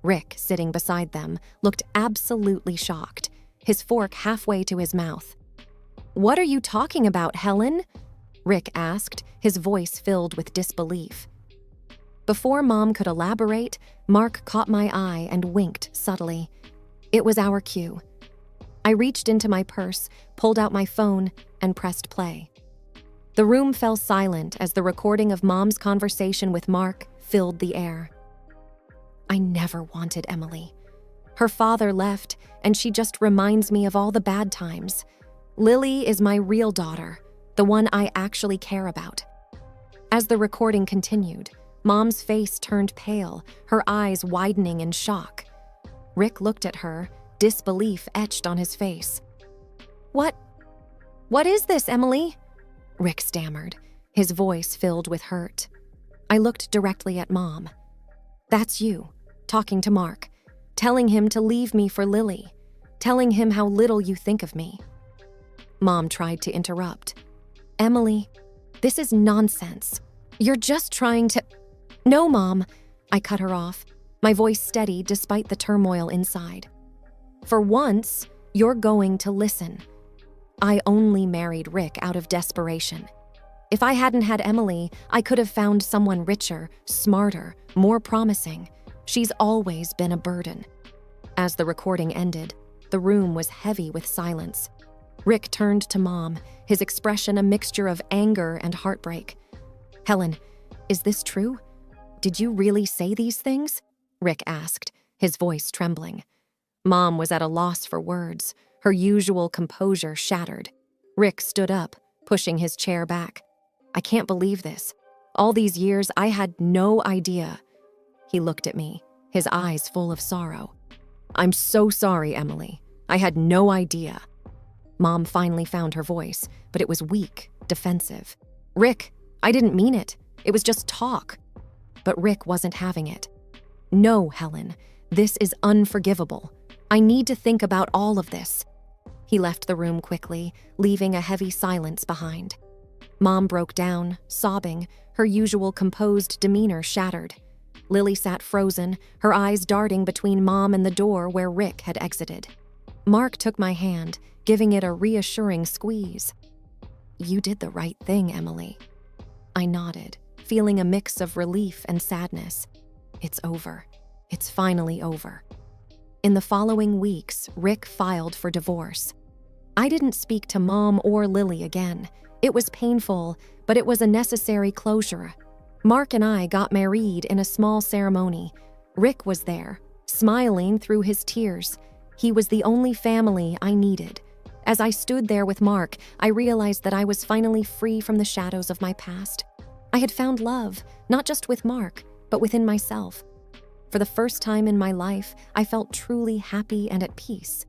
Rick, sitting beside them, looked absolutely shocked, his fork halfway to his mouth. "What are you talking about, Helen?" Rick asked, his voice filled with disbelief. Before Mom could elaborate, Mark caught my eye and winked subtly. It was our cue. I reached into my purse, pulled out my phone, and pressed play. The room fell silent as the recording of Mom's conversation with Mark filled the air. "I never wanted Emily. Her father left, and she just reminds me of all the bad times. Lily is my real daughter, the one I actually care about." As the recording continued, Mom's face turned pale, her eyes widening in shock. Rick looked at her, disbelief etched on his face. What is this, Emily?" Rick stammered, his voice filled with hurt. I looked directly at Mom. "That's you, talking to Mark, telling him to leave me for Lily, telling him how little you think of me." Mom tried to interrupt. "Emily, this is nonsense. You're just trying to..." "No, Mom," I cut her off, my voice steady despite the turmoil inside. "For once, you're going to listen. I only married Rick out of desperation. If I hadn't had Emily, I could have found someone richer, smarter, more promising. She's always been a burden." As the recording ended, the room was heavy with silence. Rick turned to Mom, his expression a mixture of anger and heartbreak. "Helen, is this true? Did you really say these things?" Rick asked, his voice trembling. Mom was at a loss for words, her usual composure shattered. Rick stood up, pushing his chair back. "I can't believe this. All these years, I had no idea." He looked at me, his eyes full of sorrow. I'm so sorry, Emily. I had no idea. Mom finally found her voice, but it was weak, defensive. Rick, I didn't mean it. It was just talk. But Rick wasn't having it. No, Helen, this is unforgivable. I need to think about all of this. He left the room quickly, leaving a heavy silence behind. Mom broke down, sobbing, her usual composed demeanor shattered. Lily sat frozen, her eyes darting between Mom and the door where Rick had exited. Mark took my hand, giving it a reassuring squeeze. You did the right thing, Emily. I nodded, feeling a mix of relief and sadness. It's over. It's finally over. In the following weeks, Rick filed for divorce. I didn't speak to Mom or Lily again. It was painful, but it was a necessary closure. Mark and I got married in a small ceremony. Rick was there, smiling through his tears. He was the only family I needed. As I stood there with Mark, I realized that I was finally free from the shadows of my past. I had found love, not just with Mark, but within myself. For the first time in my life, I felt truly happy and at peace.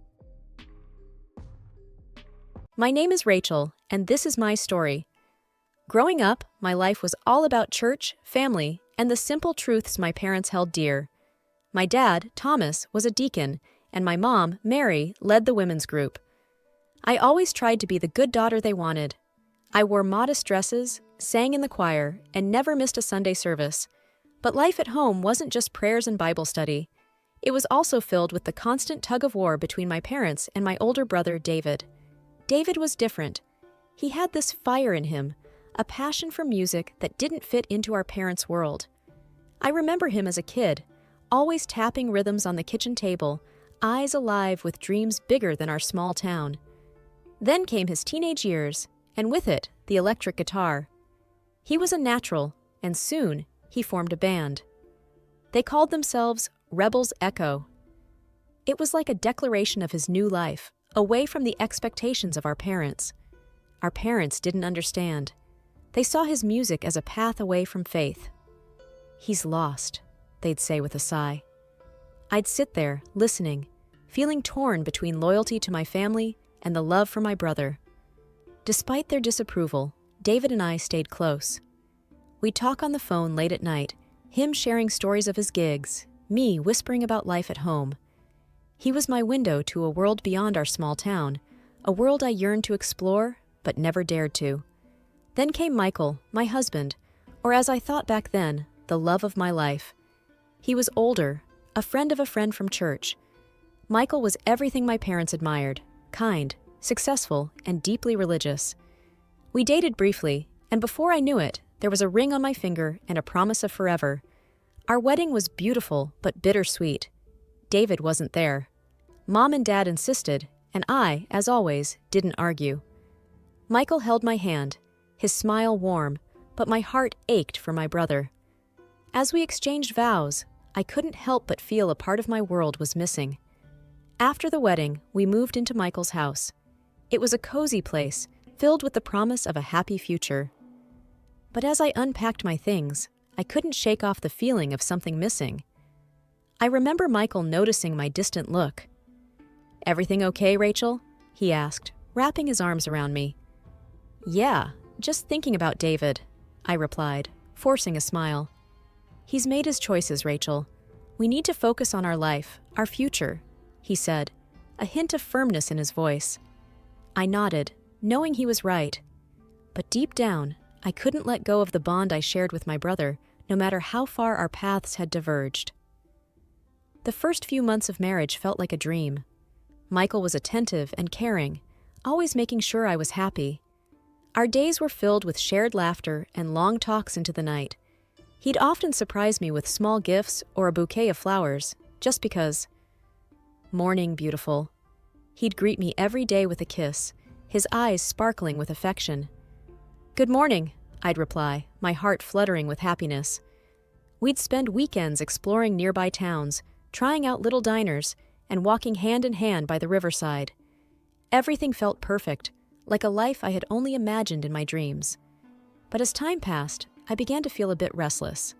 My name is Rachel, and this is my story. Growing up, my life was all about church, family, and the simple truths my parents held dear. My dad, Thomas, was a deacon, and my mom, Mary, led the women's group. I always tried to be the good daughter they wanted. I wore modest dresses, sang in the choir, and never missed a Sunday service. But life at home wasn't just prayers and Bible study. It was also filled with the constant tug-of-war between my parents and my older brother, David. David was different. He had this fire in him, a passion for music that didn't fit into our parents' world. I remember him as a kid, always tapping rhythms on the kitchen table, eyes alive with dreams bigger than our small town. Then came his teenage years, and with it, the electric guitar. He was a natural, and soon he formed a band. They called themselves Rebels Echo. It was like a declaration of his new life, away from the expectations of our parents. Our parents didn't understand. They saw his music as a path away from faith. He's lost, they'd say with a sigh. I'd sit there, listening, feeling torn between loyalty to my family and the love for my brother. Despite their disapproval, David and I stayed close. We'd talk on the phone late at night, him sharing stories of his gigs, me whispering about life at home. He was my window to a world beyond our small town, a world I yearned to explore, but never dared to. Then came Michael, my husband, or as I thought back then, the love of my life. He was older, a friend of a friend from church. Michael was everything my parents admired, kind, successful, and deeply religious. We dated briefly, and before I knew it, there was a ring on my finger and a promise of forever. Our wedding was beautiful but bittersweet. David wasn't there. Mom and Dad insisted, and I, as always, didn't argue. Michael held my hand, his smile warm, but my heart ached for my brother. As we exchanged vows, I couldn't help but feel a part of my world was missing. After the wedding, we moved into Michael's house. It was a cozy place, filled with the promise of a happy future. But as I unpacked my things, I couldn't shake off the feeling of something missing. I remember Michael noticing my distant look. "Everything okay, Rachel?" he asked, wrapping his arms around me. "Yeah, just thinking about David," I replied, forcing a smile. "He's made his choices, Rachel. We need to focus on our life, our future," he said, a hint of firmness in his voice. I nodded, knowing he was right. But deep down, I couldn't let go of the bond I shared with my brother, no matter how far our paths had diverged. The first few months of marriage felt like a dream. Michael was attentive and caring, always making sure I was happy. Our days were filled with shared laughter and long talks into the night. He'd often surprise me with small gifts or a bouquet of flowers, just because. "Morning, beautiful." He'd greet me every day with a kiss, his eyes sparkling with affection. "Good morning," I'd reply, my heart fluttering with happiness. We'd spend weekends exploring nearby towns, trying out little diners, and walking hand in hand by the riverside. Everything felt perfect, like a life I had only imagined in my dreams. But as time passed, I began to feel a bit restless.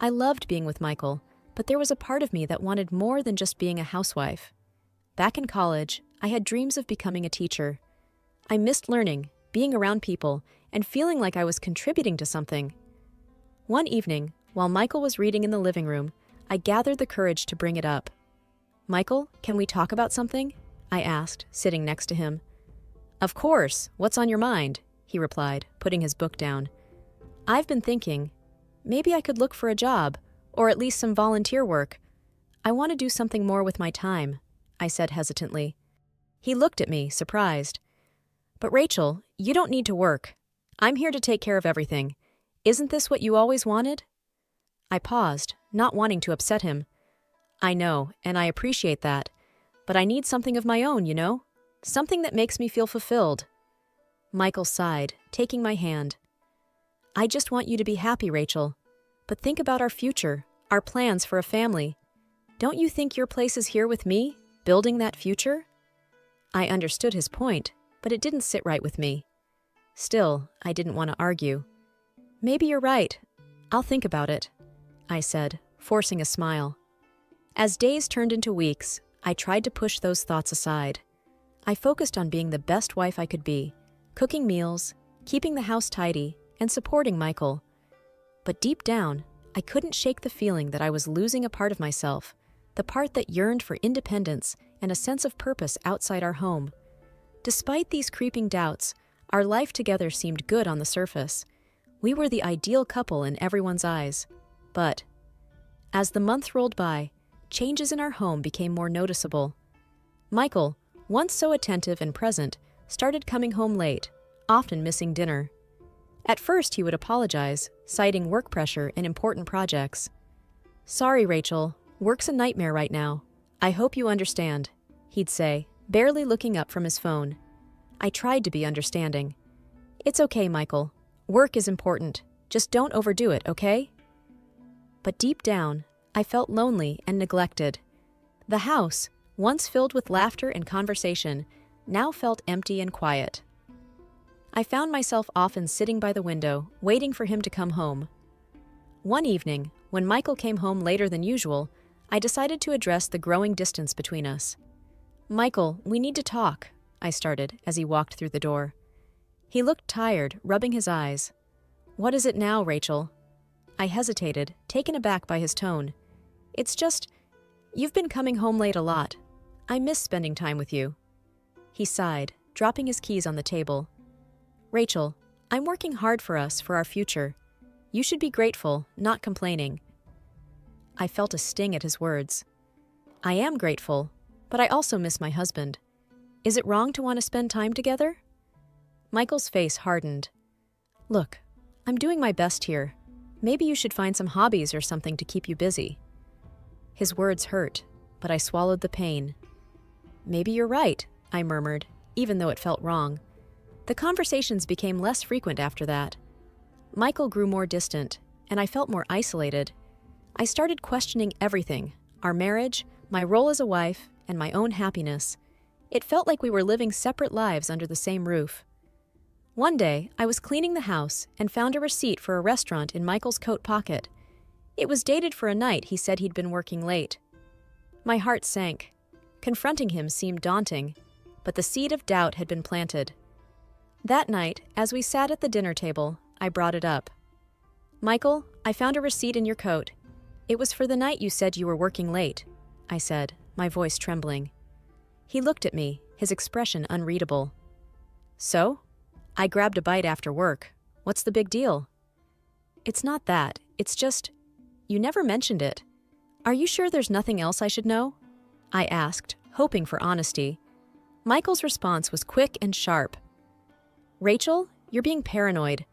I loved being with Michael, but there was a part of me that wanted more than just being a housewife. Back in college, I had dreams of becoming a teacher. I missed learning, being around people, and feeling like I was contributing to something. One evening, while Michael was reading in the living room, I gathered the courage to bring it up. "Michael, can we talk about something?" I asked, sitting next to him. "Of course, what's on your mind?" he replied, putting his book down. "I've been thinking, maybe I could look for a job, or at least some volunteer work. I want to do something more with my time," I said hesitantly. He looked at me, surprised. "But Rachel, you don't need to work. I'm here to take care of everything. Isn't this what you always wanted?" I paused, not wanting to upset him. "I know, and I appreciate that. But I need something of my own, you know? Something that makes me feel fulfilled." Michael sighed, taking my hand. "I just want you to be happy, Rachel. But think about our future, our plans for a family. Don't you think your place is here with me, building that future?" I understood his point, but it didn't sit right with me. Still, I didn't want to argue. "Maybe you're right. I'll think about it," I said, forcing a smile. As days turned into weeks, I tried to push those thoughts aside. I focused on being the best wife I could be, cooking meals, keeping the house tidy, and supporting Michael. But deep down, I couldn't shake the feeling that I was losing a part of myself, the part that yearned for independence and a sense of purpose outside our home. Despite these creeping doubts, our life together seemed good on the surface. We were the ideal couple in everyone's eyes. But as the months rolled by, changes in our home became more noticeable. Michael, once so attentive and present, started coming home late, often missing dinner. At first, he would apologize, citing work pressure and important projects. "Sorry, Rachel, work's a nightmare right now. I hope you understand," he'd say, barely looking up from his phone. I tried to be understanding. "It's okay, Michael. Work is important. Just don't overdo it, okay?" But deep down, I felt lonely and neglected. The house, once filled with laughter and conversation, now felt empty and quiet. I found myself often sitting by the window, waiting for him to come home. One evening, when Michael came home later than usual, I decided to address the growing distance between us. "Michael, we need to talk," I started as he walked through the door. He looked tired, rubbing his eyes. "What is it now, Rachel?" I hesitated, taken aback by his tone. "It's just, you've been coming home late a lot. I miss spending time with you." He sighed, dropping his keys on the table. "Rachel, I'm working hard for us, for our future. You should be grateful, not complaining." I felt a sting at his words. "I am grateful, but I also miss my husband. Is it wrong to want to spend time together?" Michael's face hardened. "Look, I'm doing my best here. Maybe you should find some hobbies or something to keep you busy." His words hurt, but I swallowed the pain. "Maybe you're right," I murmured, even though it felt wrong. The conversations became less frequent after that. Michael grew more distant, and I felt more isolated. I started questioning everything, our marriage, my role as a wife, and my own happiness. It felt like we were living separate lives under the same roof. One day, I was cleaning the house and found a receipt for a restaurant in Michael's coat pocket. It was dated for a night he said he'd been working late. My heart sank. Confronting him seemed daunting, but the seed of doubt had been planted. That night, as we sat at the dinner table, I brought it up. "Michael, I found a receipt in your coat. It was for the night you said you were working late," I said, my voice trembling. He looked at me, his expression unreadable. "So? I grabbed a bite after work. What's the big deal?" "It's not that. It's just, you never mentioned it. Are you sure there's nothing else I should know?" I asked, hoping for honesty. Michael's response was quick and sharp. "Rachel, you're being paranoid.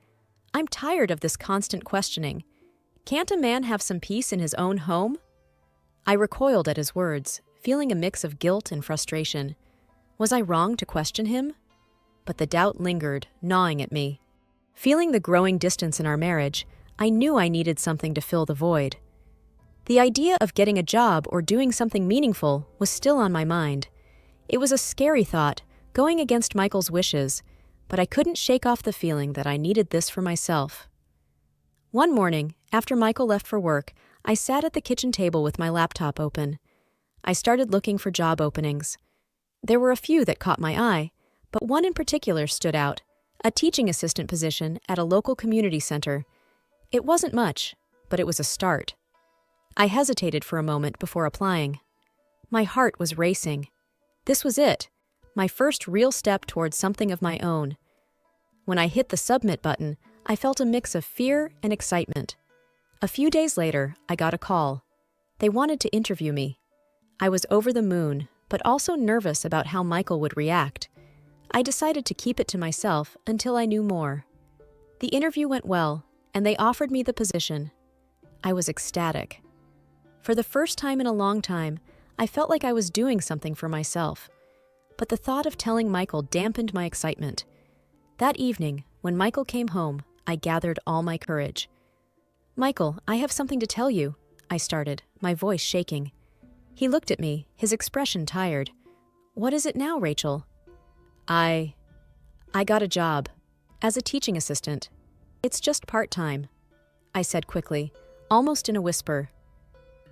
I'm tired of this constant questioning. Can't a man have some peace in his own home?" I recoiled at his words, feeling a mix of guilt and frustration. Was I wrong to question him? But the doubt lingered, gnawing at me. Feeling the growing distance in our marriage, I knew I needed something to fill the void. The idea of getting a job or doing something meaningful was still on my mind. It was a scary thought, going against Michael's wishes, but I couldn't shake off the feeling that I needed this for myself. One morning, after Michael left for work, I sat at the kitchen table with my laptop open. I started looking for job openings. There were a few that caught my eye, but one in particular stood out, a teaching assistant position at a local community center. It wasn't much, but it was a start. I hesitated for a moment before applying. My heart was racing. This was it, my first real step towards something of my own. When I hit the submit button, I felt a mix of fear and excitement. A few days later, I got a call. They wanted to interview me. I was over the moon, but also nervous about how Michael would react. I decided to keep it to myself until I knew more. The interview went well, and they offered me the position. I was ecstatic. For the first time in a long time, I felt like I was doing something for myself. But the thought of telling Michael dampened my excitement. That evening, when Michael came home, I gathered all my courage. "Michael, I have something to tell you," I started, my voice shaking. He looked at me, his expression tired. "What is it now, Rachel?" I got a job as a teaching assistant. It's just part-time," I said quickly, almost in a whisper.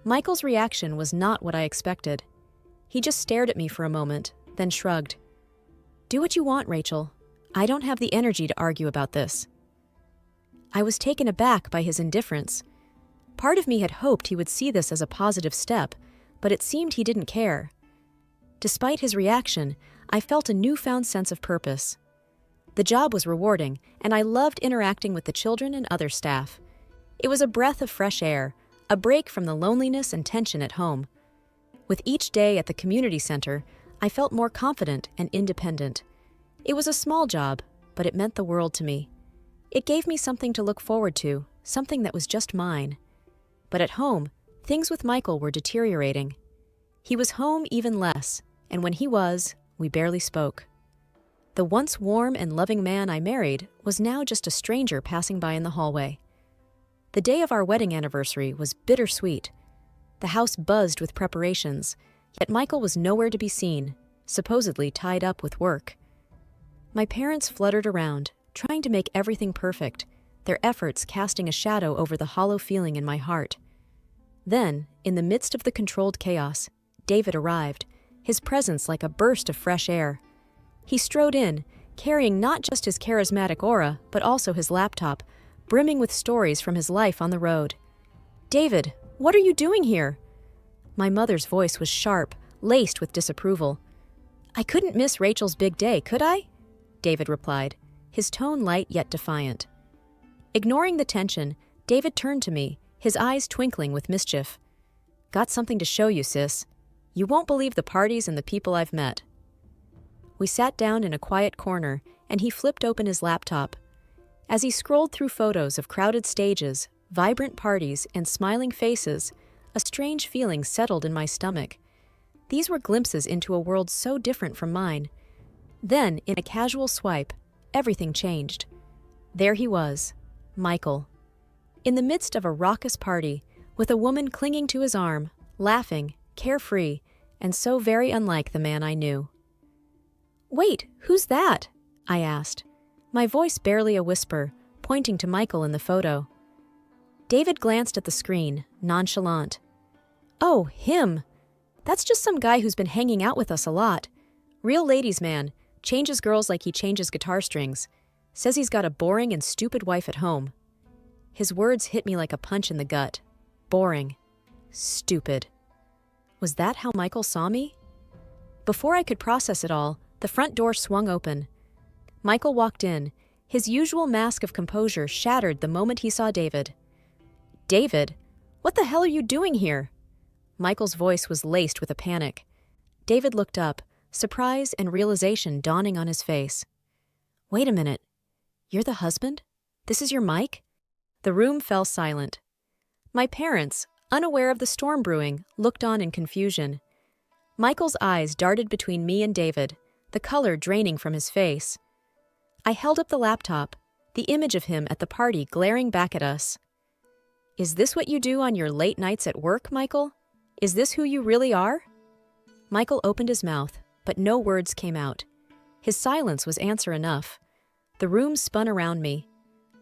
Michael's reaction was not what I expected. He just stared at me for a moment, then shrugged. "Do what you want, Rachel. I don't have the energy to argue about this." I was taken aback by his indifference. Part of me had hoped he would see this as a positive step, but it seemed he didn't care. Despite his reaction, I felt a newfound sense of purpose. The job was rewarding, and I loved interacting with the children and other staff. It was a breath of fresh air, a break from the loneliness and tension at home. With each day at the community center, I felt more confident and independent. It was a small job, but it meant the world to me. It gave me something to look forward to, something that was just mine. But at home, things with Michael were deteriorating. He was home even less, and when he was, we barely spoke. The once warm and loving man I married was now just a stranger passing by in the hallway. The day of our wedding anniversary was bittersweet. The house buzzed with preparations, yet Michael was nowhere to be seen, supposedly tied up with work. My parents fluttered around, trying to make everything perfect, their efforts casting a shadow over the hollow feeling in my heart. Then, in the midst of the controlled chaos, David arrived, his presence like a burst of fresh air. He strode in, carrying not just his charismatic aura, but also his laptop, brimming with stories from his life on the road. "David, what are you doing here?" My mother's voice was sharp, laced with disapproval. "I couldn't miss Rachel's big day, could I?" David replied, his tone light yet defiant. Ignoring the tension, David turned to me, his eyes twinkling with mischief. "Got something to show you, sis. You won't believe the parties and the people I've met." We sat down in a quiet corner, and he flipped open his laptop. As he scrolled through photos of crowded stages, vibrant parties, and smiling faces, a strange feeling settled in my stomach. These were glimpses into a world so different from mine. Then, in a casual swipe, everything changed. There he was, Michael. In the midst of a raucous party, with a woman clinging to his arm, laughing, carefree, and so very unlike the man I knew. "Wait, who's that?" I asked, my voice barely a whisper, pointing to Michael in the photo. David glanced at the screen, nonchalant. "Oh, him. That's just some guy who's been hanging out with us a lot. Real ladies' man, changes girls like he changes guitar strings. Says he's got a boring and stupid wife at home." His words hit me like a punch in the gut. Boring. Stupid. Was that how Michael saw me? Before I could process it all, the front door swung open. Michael walked in, his usual mask of composure shattered the moment he saw David. "David, what the hell are you doing here?" Michael's voice was laced with a panic. David looked up, surprise and realization dawning on his face. "Wait a minute. You're the husband? This is your Mike?" The room fell silent. My parents, unaware of the storm brewing, looked on in confusion. Michael's eyes darted between me and David, the color draining from his face. I held up the laptop, the image of him at the party glaring back at us. "Is this what you do on your late nights at work, Michael? Is this who you really are?" Michael opened his mouth, but no words came out. His silence was answer enough. The room spun around me.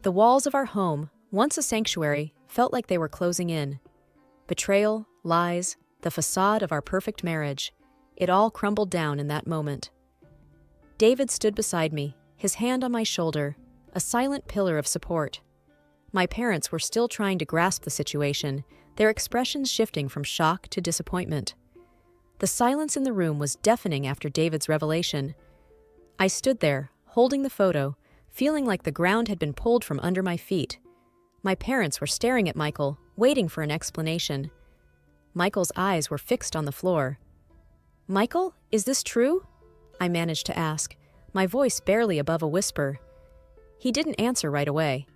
The walls of our home, once a sanctuary, felt like they were closing in. Betrayal, lies, the facade of our perfect marriage. It all crumbled down in that moment. David stood beside me, his hand on my shoulder, a silent pillar of support. My parents were still trying to grasp the situation, their expressions shifting from shock to disappointment. The silence in the room was deafening after David's revelation. I stood there, holding the photo, feeling like the ground had been pulled from under my feet. My parents were staring at Michael, waiting for an explanation. Michael's eyes were fixed on the floor. "Michael, is this true?" I managed to ask, my voice barely above a whisper. He didn't answer right away.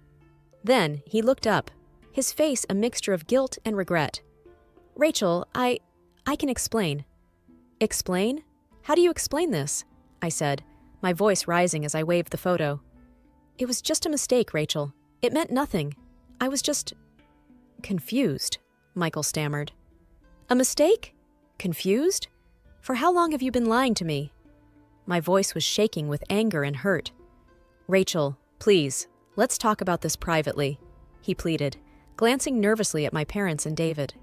Then he looked up, his face a mixture of guilt and regret. "Rachel, I can explain." "Explain? How do you explain this?" I said, my voice rising as I waved the photo. "It was just a mistake, Rachel. It meant nothing. I was just confused," Michael stammered. "A mistake? Confused? For how long have you been lying to me?" My voice was shaking with anger and hurt. "Rachel, please, let's talk about this privately," he pleaded, glancing nervously at my parents and David.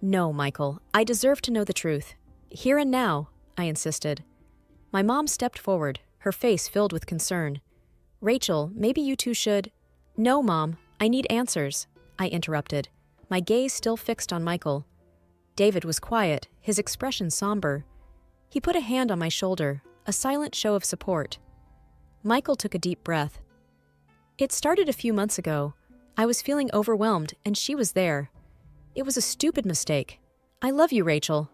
"No, Michael, I deserve to know the truth. Here and now," I insisted. My mom stepped forward, her face filled with concern. "Rachel, maybe you two should—" "No, Mom, I need answers," I interrupted, my gaze still fixed on Michael. David was quiet, his expression somber. He put a hand on my shoulder, a silent show of support. Michael took a deep breath. "It started a few months ago. I was feeling overwhelmed, and she was there. It was a stupid mistake. I love you, Rachel."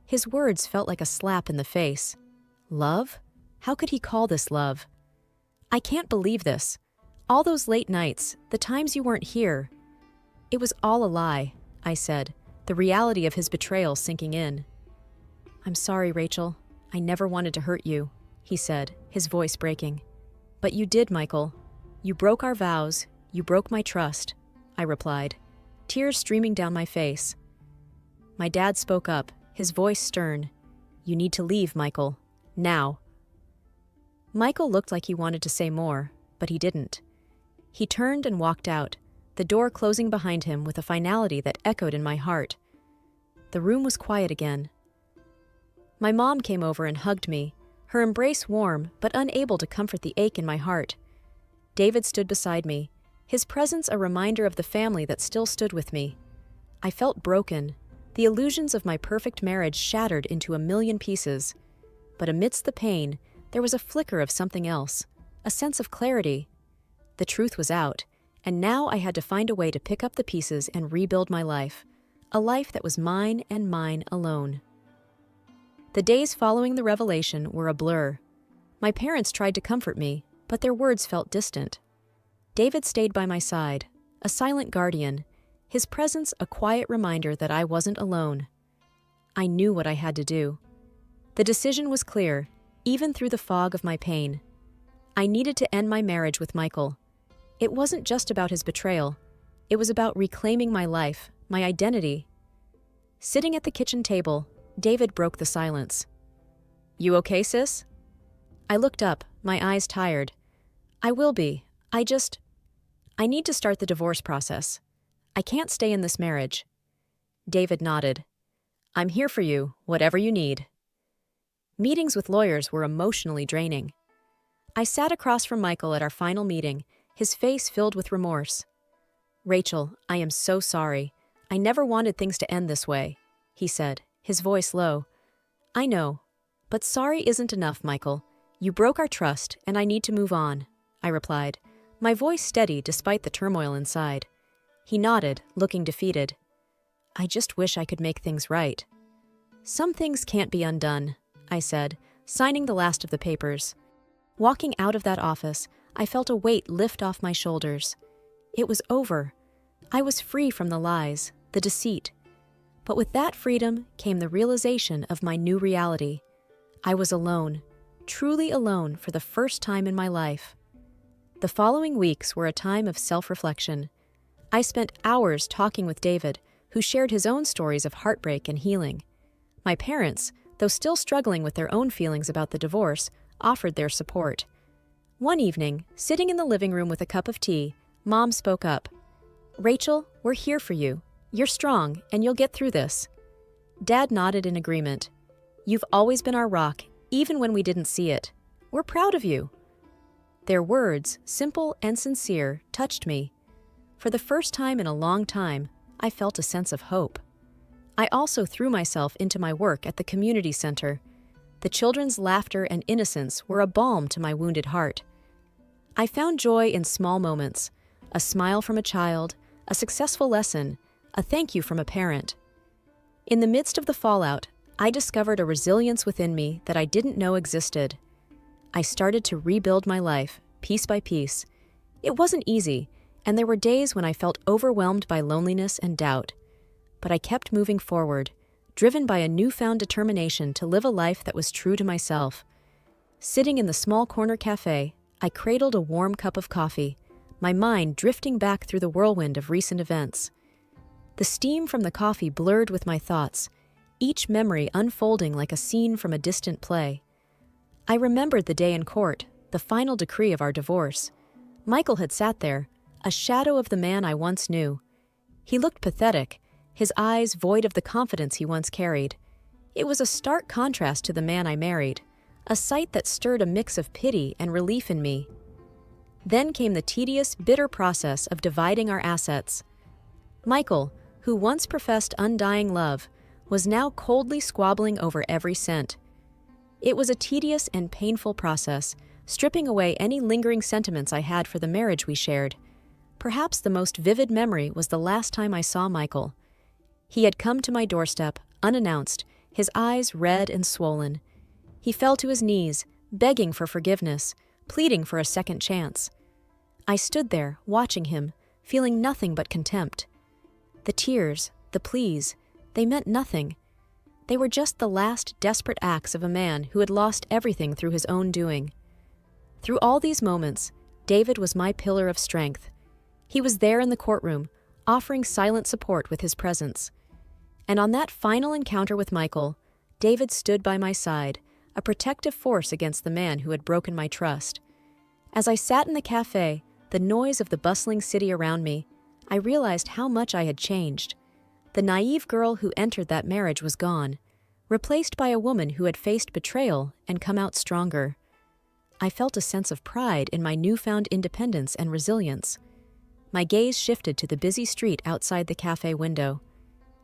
His words felt like a slap in the face. Love? How could he call this love? "I can't believe this. All those late nights, the times you weren't here." "It was all a lie," I said, the reality of his betrayal sinking in. "I'm sorry, Rachel. I never wanted to hurt you," he said, his voice breaking. "But you did, Michael. You broke our vows. You broke my trust," I replied, tears streaming down my face. My dad spoke up, his voice stern. "You need to leave, Michael. Now." Michael looked like he wanted to say more, but he didn't. He turned and walked out, the door closing behind him with a finality that echoed in my heart. The room was quiet again. My mom came over and hugged me, her embrace warm but unable to comfort the ache in my heart. David stood beside me, his presence a reminder of the family that still stood with me. I felt broken, the illusions of my perfect marriage shattered into a million pieces. But amidst the pain, there was a flicker of something else, a sense of clarity. The truth was out, and now I had to find a way to pick up the pieces and rebuild my life, a life that was mine and mine alone. The days following the revelation were a blur. My parents tried to comfort me, but their words felt distant. David stayed by my side, a silent guardian, his presence a quiet reminder that I wasn't alone. I knew what I had to do. The decision was clear, even through the fog of my pain. I needed to end my marriage with Michael. It wasn't just about his betrayal. It was about reclaiming my life, my identity. Sitting at the kitchen table, David broke the silence. "You okay, sis?" I looked up, my eyes tired. "I will be. I need to start the divorce process. I can't stay in this marriage." David nodded. "I'm here for you, whatever you need." Meetings with lawyers were emotionally draining. I sat across from Michael at our final meeting, his face filled with remorse. "Rachel, I am so sorry. I never wanted things to end this way," he said, his voice low. "I know, but sorry isn't enough, Michael. You broke our trust, and I need to move on," I replied, my voice steady despite the turmoil inside. He nodded, looking defeated. "I just wish I could make things right." "Some things can't be undone," I said, signing the last of the papers. Walking out of that office, I felt a weight lift off my shoulders. It was over. I was free from the lies, the deceit. But with that freedom came the realization of my new reality. I was alone, truly alone for the first time in my life. The following weeks were a time of self-reflection. I spent hours talking with David, who shared his own stories of heartbreak and healing. My parents, though still struggling with their own feelings about the divorce, offered their support. One evening, sitting in the living room with a cup of tea, Mom spoke up. "Rachel, we're here for you. You're strong, and you'll get through this. Dad nodded in agreement. You've always been our rock, even when we didn't see it. We're proud of you. Their words, simple and sincere, touched me. For the first time in a long time, I felt a sense of hope. I also threw myself into my work at the community center. The children's laughter and innocence were a balm to my wounded heart. I found joy in small moments, a smile from a child, a successful lesson, a thank you from a parent. In the midst of the fallout, I discovered a resilience within me that I didn't know existed. I started to rebuild my life, piece by piece. It wasn't easy, and there were days when I felt overwhelmed by loneliness and doubt. But I kept moving forward, driven by a newfound determination to live a life that was true to myself. Sitting in the small corner cafe, I cradled a warm cup of coffee, my mind drifting back through the whirlwind of recent events. The steam from the coffee blurred with my thoughts, each memory unfolding like a scene from a distant play. I remembered the day in court, the final decree of our divorce. Michael had sat there, a shadow of the man I once knew. He looked pathetic, his eyes void of the confidence he once carried. It was a stark contrast to the man I married, a sight that stirred a mix of pity and relief in me. Then came the tedious, bitter process of dividing our assets. Michael, who once professed undying love, was now coldly squabbling over every cent. It was a tedious and painful process, stripping away any lingering sentiments I had for the marriage we shared. Perhaps the most vivid memory was the last time I saw Michael. He had come to my doorstep, unannounced, his eyes red and swollen. He fell to his knees, begging for forgiveness, pleading for a second chance. I stood there, watching him, feeling nothing but contempt. The tears, the pleas, they meant nothing. They were just the last desperate acts of a man who had lost everything through his own doing. Through all these moments, David was my pillar of strength. He was there in the courtroom, offering silent support with his presence. And on that final encounter with Michael, David stood by my side, a protective force against the man who had broken my trust. As I sat in the cafe, the noise of the bustling city around me, I realized how much I had changed. The naive girl who entered that marriage was gone, replaced by a woman who had faced betrayal and come out stronger. I felt a sense of pride in my newfound independence and resilience. My gaze shifted to the busy street outside the cafe window.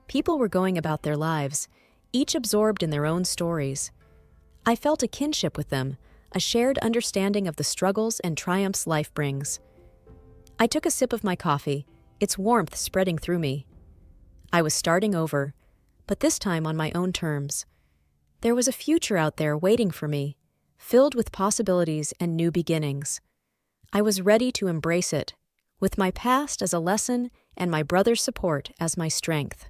People were going about their lives, each absorbed in their own stories. I felt a kinship with them, a shared understanding of the struggles and triumphs life brings. I took a sip of my coffee, its warmth spreading through me. I was starting over, but this time on my own terms. There was a future out there waiting for me, filled with possibilities and new beginnings. I was ready to embrace it, with my past as a lesson and my brother's support as my strength.